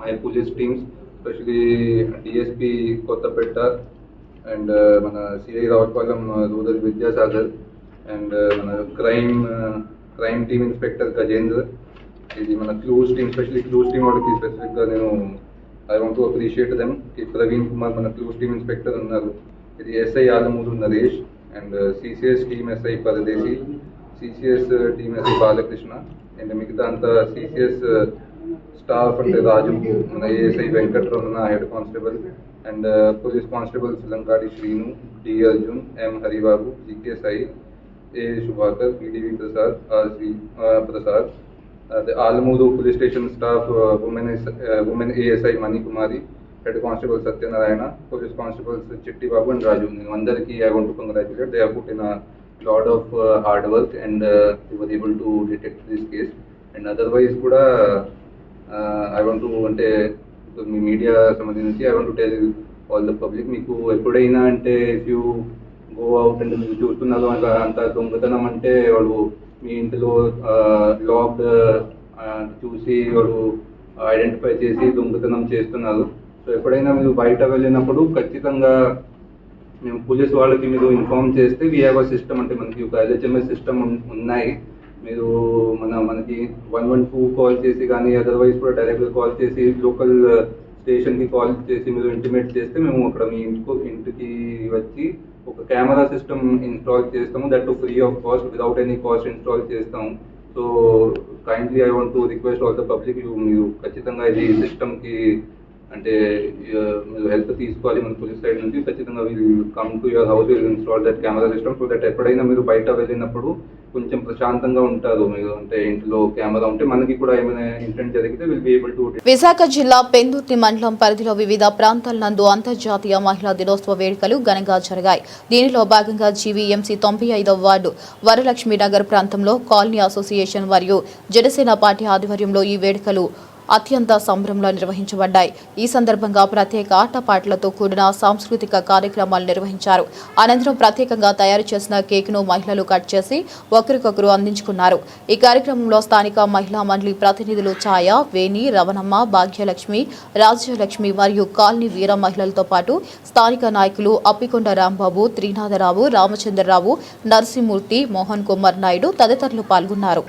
my police teams, especially DSP Kothapeta and మన CI Ravulapalem rural Vidyasagar and మన crime team inspector Gajendra. ఇది మన clues team, specially clues team వాళ్ళకి స్పెసిఫిక్గా నేను I want to appreciate them. Praveen Kumar మన clues team inspector ఉన్నారు. ఇది SI Alamuru Naresh and CCS team SI Paradeshi, CCS team SI Balakrishna and మిగతా అంతా సిసిఎస్ స్టాఫ్ అంటే రాజు, మన ASI Venkataramana head constable, and police constables Lankadi Srinu, D Arjun, M Haribabu, GK Sai, A Shubhakar, PDV Prasad, RC Prasad, Alamuru police station staff, women ASI Manikumari, head constable Satyanarayana, police constables Chittibabu and Raju. అందరికీ I want to congratulate. They have put in lot of hard work and they were able to detect this case. And otherwise kuda I want to ante me media సంబంధించి I want to tell all the public, మీకు ఎప్పుడైనా అంటే if you go out and మీరు చూస్తున్నారు అంత దొంగతనం అంటే వాళ్ళు మీ ఇంటిలో లాక్డ్ చూసి వాళ్ళు ఐడెంటిఫై చేసి దొంగతనం చేస్తున్నారు. సో ఎప్పుడైనా మీరు బయట వెళ్ళినప్పుడు ఖచ్చితంగా మేము పోలీస్ వాళ్ళకి మీరు ఇన్ఫార్మ్ చేస్తే వీ హ్యావ్ అ సిస్టమ్, అంటే మనకి ఒక LHMS సిస్టమ్ ఉన్నాయి. మీరు మనకి 112 కాల్ చేసి కానీ అదర్వైజ్ కూడా డైరెక్ట్గా కాల్ చేసి లోకల్ స్టేషన్కి కాల్ చేసి మీరు ఇంటిమేట్ చేస్తే మేము అక్కడ మీ ఇంటికి వచ్చి ఒక కెమెరా సిస్టమ్ ఇన్స్టాల్ చేస్తాము. That too free of cost, without any cost install చేస్తాము. So kindly I want to request all the public, మీరు ఖచ్చితంగా ఇది సిస్టమ్కి అంటే మీరు హెల్ప్ తీసుకోవాలి మన పోలీస్ సైడ్ నుంచి. ఖచ్చితంగా we'll come to your house, will install that camera system, so that ఎప్పుడైనా మీరు బయట వెళ్ళినప్పుడు కొంచెం ప్రశాంతంగా ఉంటారు. మీరు అంటే ఇంట్లో కెమెరా ఉంటే మనకి కూడా ఏమైనా ఇన్సిడెంట్ జరిగితే will be able to. Visakha జిల్లా పెందుర్తి మండలం పరిధిలో వివిధ ప్రాంతాల నందు అంతర్జాతీయ మహిళా దినోత్సవ వేడుకలు ఘనంగా జరిగాయి. దీనిలో భాగంగా జీవీఎంసీ 95వ వార్డు వరలక్ష్మి నగర్ ప్రాంతంలో కాలనీ అసోసియేషన్ మరియు జనసేన పార్టీ ఆధ్వర్యంలో ఈ వేడుకలు అత్యంత సంబరంలో నిర్వహించబడ్డాయి. ఈ సందర్భంగా ప్రత్యేక ఆటపాటలతో కూడిన సాంస్కృతిక కార్యక్రమాలు నిర్వహించారు. అనంతరం ప్రత్యేకంగా తయారు చేసిన కేక్ను మహిళలు కట్ చేసి ఒకరికొకరు అందించుకున్నారు. ఈ కార్యక్రమంలో స్థానిక మహిళా మండలి ప్రతినిధులు ఛాయ, వేణి, రవణమ్మ, భాగ్యలక్ష్మి, రాజ్యలక్ష్మి మరియు కాలనీ వీర మహిళలతో పాటు స్థానిక నాయకులు అప్పికొండ రాంబాబు, త్రినాథరావు, రామచంద్రరావు, నరసింహమూర్తి, మోహన్ కుమార్ నాయుడు తదితరులు పాల్గొన్నారు.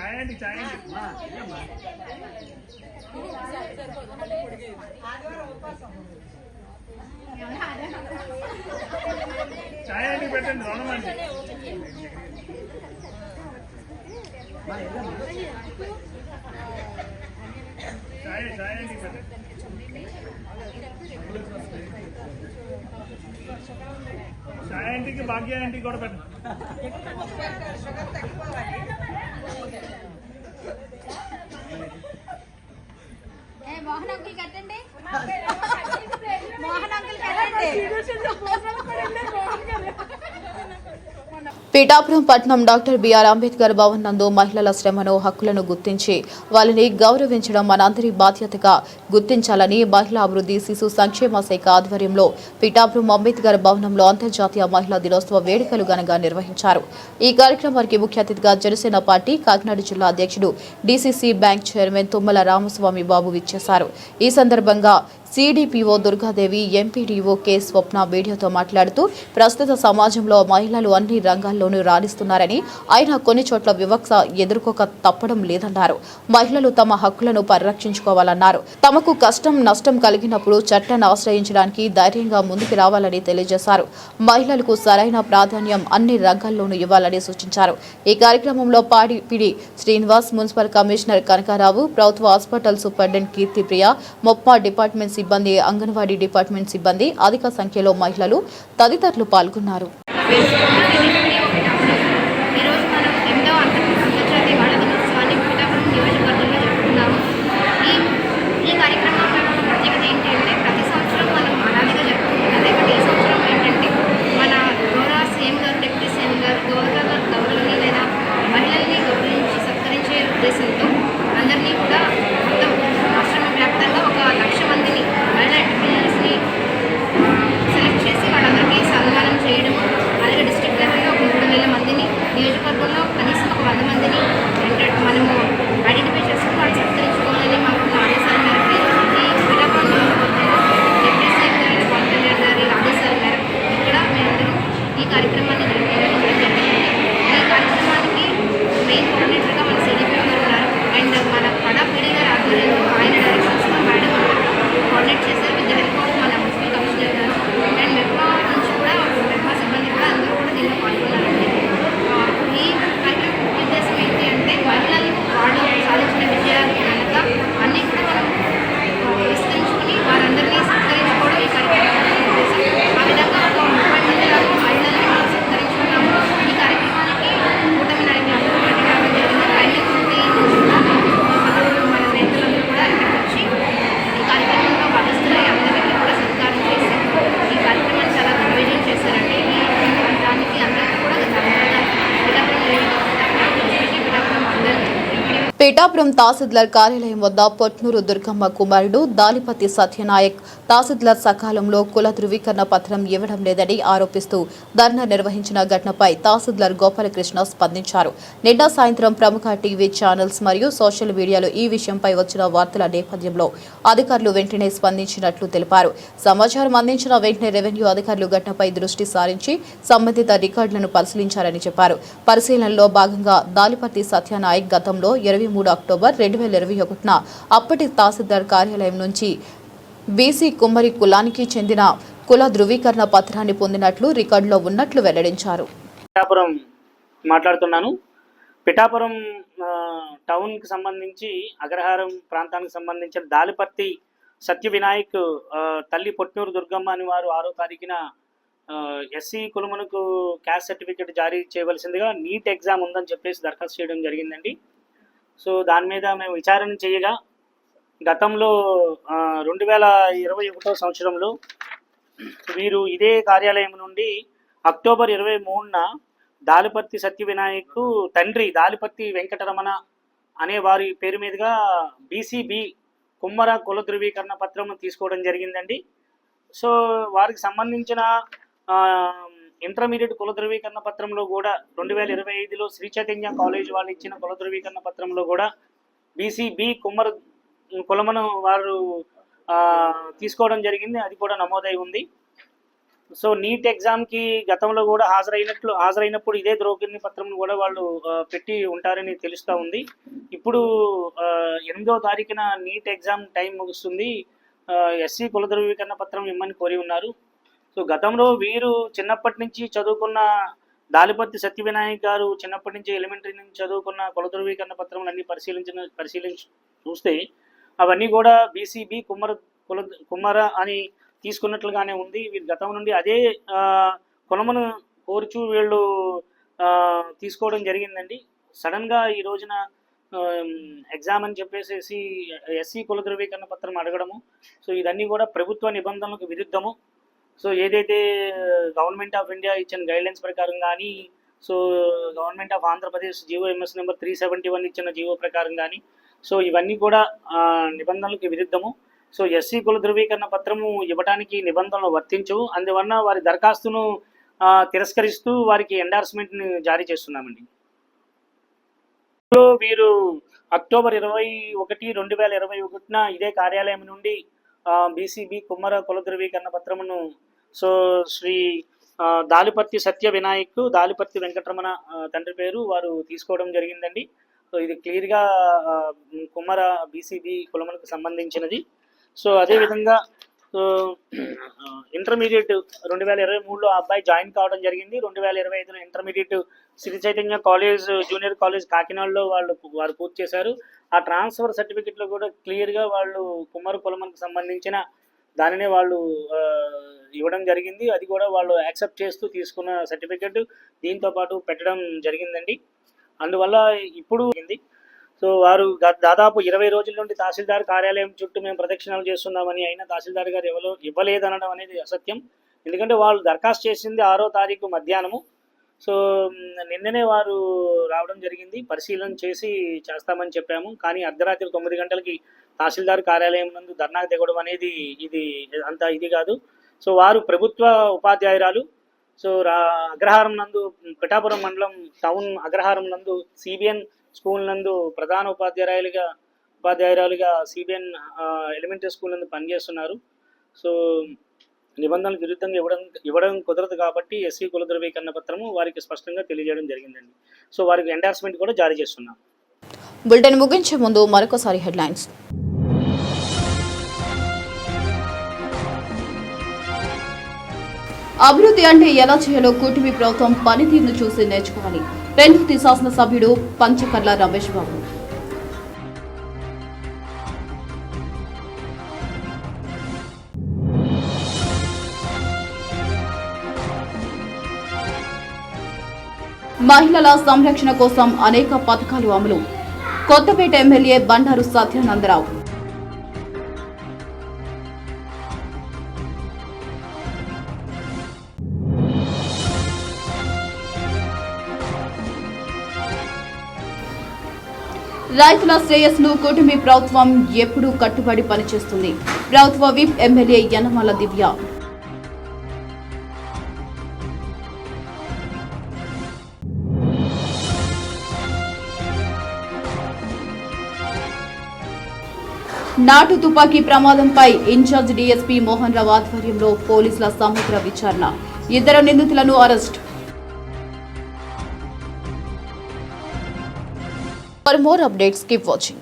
ఛాయాంటికి భాగ్య ఆంటీ కూడా పెట్టండి. మోహన్ అంకుల్ కట్టండి. మోహన్ అంకుల్ కట్టండి. పీఠాపురం పట్నం డాక్టర్ బిఆర్ అంబేద్కర్ భవన్ నందు మహిళల శ్రమను, హక్కులను గుర్తించి వాళ్ళని గౌరవించడం మనందరి బాధ్యతగా గుర్తించాలని మహిళా అభివృద్ధి, శిశు సంక్షేమ శాఖ ఆధ్వర్యంలో పీఠాపురం అంబేద్కర్ భవనంలో అంతర్జాతీయ మహిళా దినోత్సవ వేడుకలు ఘనంగా నిర్వహించారు. ఈ కార్యక్రమానికి ముఖ్య అతిథిగా జనసేన పార్టీ కాకినాడ జిల్లా అధ్యక్షుడు, DCC bank chairman Tummala Ramaswamy Babu విచ్చేశారు. ఈ సందర్భంగా CDPO Durgadevi, MPDO K Swapna మీడియాతో మాట్లాడుతూ ప్రస్తుత సమాజంలో మహిళలు అన్ని రంగాల్లోనూ రాణిస్తున్నారని, అయినా కొన్ని చోట్ల వివక్ష ఎదుర్కోక తప్పడం లేదన్నారు. మహిళలు తమ హక్కులను పరిరక్షించుకోవాలన్నారు. తమకు కష్టం, నష్టం కలిగినప్పుడు చట్టాన్ని ఆశ్రయించడానికి ధైర్యంగా ముందుకు రావాలని తెలియజేశారు. మహిళలకు సరైన ప్రాధాన్యం అన్ని రంగాల్లోనూ ఇవ్వాలని సూచించారు. ఈ కార్యక్రమంలో పాడిపిడి శ్రీనివాస్, మున్సిపల్ కమిషనర్ కనకారావు, ప్రభుత్వ హాస్పిటల్ సూపరింటెండెంట్ కీర్తిప్రియ, మొప్పా డిపార్ట్మెంట్ సిబ్బంది, అంగన్వాడీ డిపార్ట్మెంట్ సిబ్బంది, అధిక సంఖ్యలో మహిళలు తదితరులు పాల్గొన్నారు. పిఠాపురం తహసీల్దార్ కార్యాలయం వద్ద పొట్నూరు దుర్గమ్మ కుమారుడు దాలిపతి సత్యనాయక్ తహసీల్దార్ సకాలంలో కుల ధృవీకరణ పత్రం ఇవ్వడం లేదని ఆరోపిస్తూ ధర్నా నిర్వహించిన ఘటనపై తహసీల్దార్ గోపాలకృష్ణ స్పందించారు. నిన్న సాయంత్రం ప్రముఖ టీవీ ఛానల్స్ మరియు సోషల్ మీడియాలో ఈ విషయంపై వచ్చిన వార్తల నేపథ్యంలో అధికారులు వెంటనే స్పందించినట్లు తెలిపారు. సమాచారం అందించిన వెంటనే రెవెన్యూ అధికారులు ఘటనపై దృష్టి సారించి సంబంధిత రికార్డులను పరిశీలించారని చెప్పారు. పరిశీలనలో భాగంగా దాలిపతి సత్యనాయక్ గతంలో 23 అక్టోబర్ 2021న అప్పటి తహసీల్దార్ కార్యాలయం నుంచి బీసీ కుమ్మరి కులానికి చెందిన కుల ధృవీకరణ పత్రాన్ని పొందినట్లు రికార్డులో ఉన్నట్లు వెల్లడించారు. పిఠాపురం మాట్లాడుతున్నాను. పిఠాపురం టౌన్కి సంబంధించి అగ్రహారం ప్రాంతానికి సంబంధించిన దాలిపర్తి సత్య వినాయక్ తల్లి పొట్నూరు దుర్గమ్మ అని వారు 6వ తారీఖున ఎస్సీ కులమునకు క్యాస్ట్ సర్టిఫికేట్ జారీ చేయవలసిందిగా నీట్ ఎగ్జామ్ ఉందని చెప్పేసి దరఖాస్తు చేయడం జరిగిందండి. సో దాని మీద మేము విచారణ చేయగా గతంలో 2021 సంవత్సరంలో వీరు ఇదే కార్యాలయం నుండి అక్టోబర్ 23న దాలిపర్తి సత్య వినాయక్ తండ్రి దాలిపర్తి వెంకటరమణ అనే వారి పేరు మీదుగా బీసీబీ కుమ్మర కుల ధృవీకరణ పత్రం తీసుకోవడం జరిగిందండి. సో వారికి సంబంధించిన ఇంటర్మీడియట్ కుల ధృవీకరణ పత్రంలో కూడా 2025లో శ్రీ చైతన్య కాలేజ్ వాళ్ళు ఇచ్చిన కుల ధృవీకరణ పత్రంలో కూడా బీసీబీ కుమ్మర కులమును వారు తీసుకోవడం జరిగింది. అది కూడా నమోదై ఉంది. సో నీట్ ఎగ్జామ్కి గతంలో కూడా హాజరైనప్పుడు ఇదే ధృవీకరణ పత్రం కూడా వాళ్ళు పెట్టి ఉంటారని తెలుస్తూ ఉంది. ఇప్పుడు 8వ తారీఖున నీట్ ఎగ్జామ్ టైం ముగుస్తుంది. ఎస్సీ కుల ధృవీకరణ పత్రం ఇమ్మని కోరి ఉన్నారు. సో గతంలో వీరు చిన్నప్పటి నుంచి చదువుకున్న దాలిపర్తి సత్య వినాయక్ గారు చిన్నప్పటి నుంచి ఎలిమెంటరీ నుంచి చదువుకున్న కుల ధృవీకరణ పత్రం అన్ని పరిశీలించి చూస్తే అవన్నీ కూడా బీసీబీ కుమ్మర అని తీసుకున్నట్లుగానే ఉంది. వీరు గతం నుండి అదే కులమును కోరుచు వీళ్ళు తీసుకోవడం జరిగిందండి. సడన్గా ఈ రోజున ఎగ్జామ్ అని చెప్పేసి ఎస్సీ కుల ధృవీకరణ పత్రం అడగడము, సో ఇదన్నీ కూడా ప్రభుత్వ నిబంధనలకు విరుద్ధము. సో ఏదైతే గవర్నమెంట్ ఆఫ్ ఇండియా ఇచ్చిన గైడ్లైన్స్ ప్రకారం కానీ, so government of Andhra Pradesh GO MS number 371 ఇచ్చిన జీవో ప్రకారం కానీ, సో ఇవన్నీ కూడా నిబంధనలకు విరుద్ధము. సో ఎస్సీ కుల ధృవీకరణ పత్రము ఇవ్వడానికి నిబంధనలు వర్తించవు. అందువలన వారి దరఖాస్తును తిరస్కరిస్తూ వారికి ఎండార్స్మెంట్ని జారీ చేస్తున్నామండి. వీరు అక్టోబర్ 21, 2021న ఇదే కార్యాలయం నుండి బీసీబీ కుమ్మర కుల ధృవీకరణ పత్రమును సో శ్రీ దాలిపర్తి సత్య వినాయక్ దాలిపర్తి వెంకటరమణ తండ్రి పేరు వారు తీసుకోవడం జరిగిందండి. సో ఇది క్లియర్గా కుమ్మర బీసీబీ కులములకు సంబంధించినది. సో అదేవిధంగా ఇంటర్మీడియట్ 2023లో ఆ అబ్బాయి జాయిన్ కావడం జరిగింది. 2025లో intermediate Sri Chaitanya college junior college కాకినాడలో వారు పూర్తి చేశారు. ఆ ట్రాన్స్ఫర్ సర్టిఫికెట్లో కూడా క్లియర్గా వాళ్ళు కుమ్మర కులములకు సంబంధించిన దానినే వాళ్ళు ఇవ్వడం జరిగింది. అది కూడా వాళ్ళు యాక్సెప్ట్ చేస్తూ తీసుకున్న సర్టిఫికెట్ దీంతో పాటు పెట్టడం జరిగిందండి. అందువల్ల ఇప్పుడు సో వారు దాదాపు 20 రోజుల నుండి తహసీల్దార్ కార్యాలయం చుట్టూ మేము ప్రదక్షిణాలు చేస్తున్నామని, అయినా తహసీల్దార్ గారు ఇవ్వలేదనడం అనేది అసత్యం. ఎందుకంటే వాళ్ళు దరఖాస్తు చేసింది 6వ తారీఖు మధ్యాహ్నము. సో నిన్ననే వారు రావడం జరిగింది. పరిశీలన చేసి చేస్తామని చెప్పాము. కానీ అర్ధరాత్రి 9 గంటలకి తహసీల్దార్ కార్యాలయం నందు ధర్నాకు దిగడం అనేది ఇది కాదు. సో వారు ప్రభుత్వ ఉపాధ్యాయురాలు. సో అగ్రహారం నందు పిఠాపురం మండలం టౌన్ అగ్రహారం నందు సిబిఎన్ స్కూల్ నందు ప్రధాన ఉపాధ్యాయురాలుగా సిబిఎన్ ఎలిమెంటరీ స్కూల్ నందు పనిచేస్తున్నారు. సో నిబంధనలకు విరుద్ధంగా ఇవ్వడం కుదరదు కాబట్టి ఎస్సీ కుల ధృవీకరణ పత్రము వారికి స్పష్టంగా తెలియజేయడం జరిగిందండి. సో వారికి ఎండార్స్మెంట్ కూడా జారీ చేస్తున్నాం. బులెటిన్ ముగించే ముందు మరొకసారి హెడ్లైన్స్. అభివృద్ధి అంటే ఎలా చేయాలో కూటమి ప్రభుత్వం పనితీరును చూసి నేర్చుకోవాలి. పెందుర్తి శాసనసభ్యుడు పంచకర్ల రమేష్ బాబు. మహిళల సంరక్షణ కోసం అనేక పథకాలు అమలు. కొత్తపేట ఎమ్మెల్యే బండారు సత్యానందరావు. రైతుల శ్రేయస్సును కూటమి ప్రభుత్వం ఎప్పుడూ కట్టుబడి పనిచేస్తుంది. ప్రభుత్వ విప్ ఎమ్మెల్యే యనమల దివ్య. నాటు తుపాకీ ప్రమాదంపై ఇన్ఛార్జ్ డీఎస్పీ మోహన్ రావు ఆధ్వర్యంలో పోలీసుల సమగ్ర విచారణ. 2 నిందితులను arrest. For more updates, keep watching.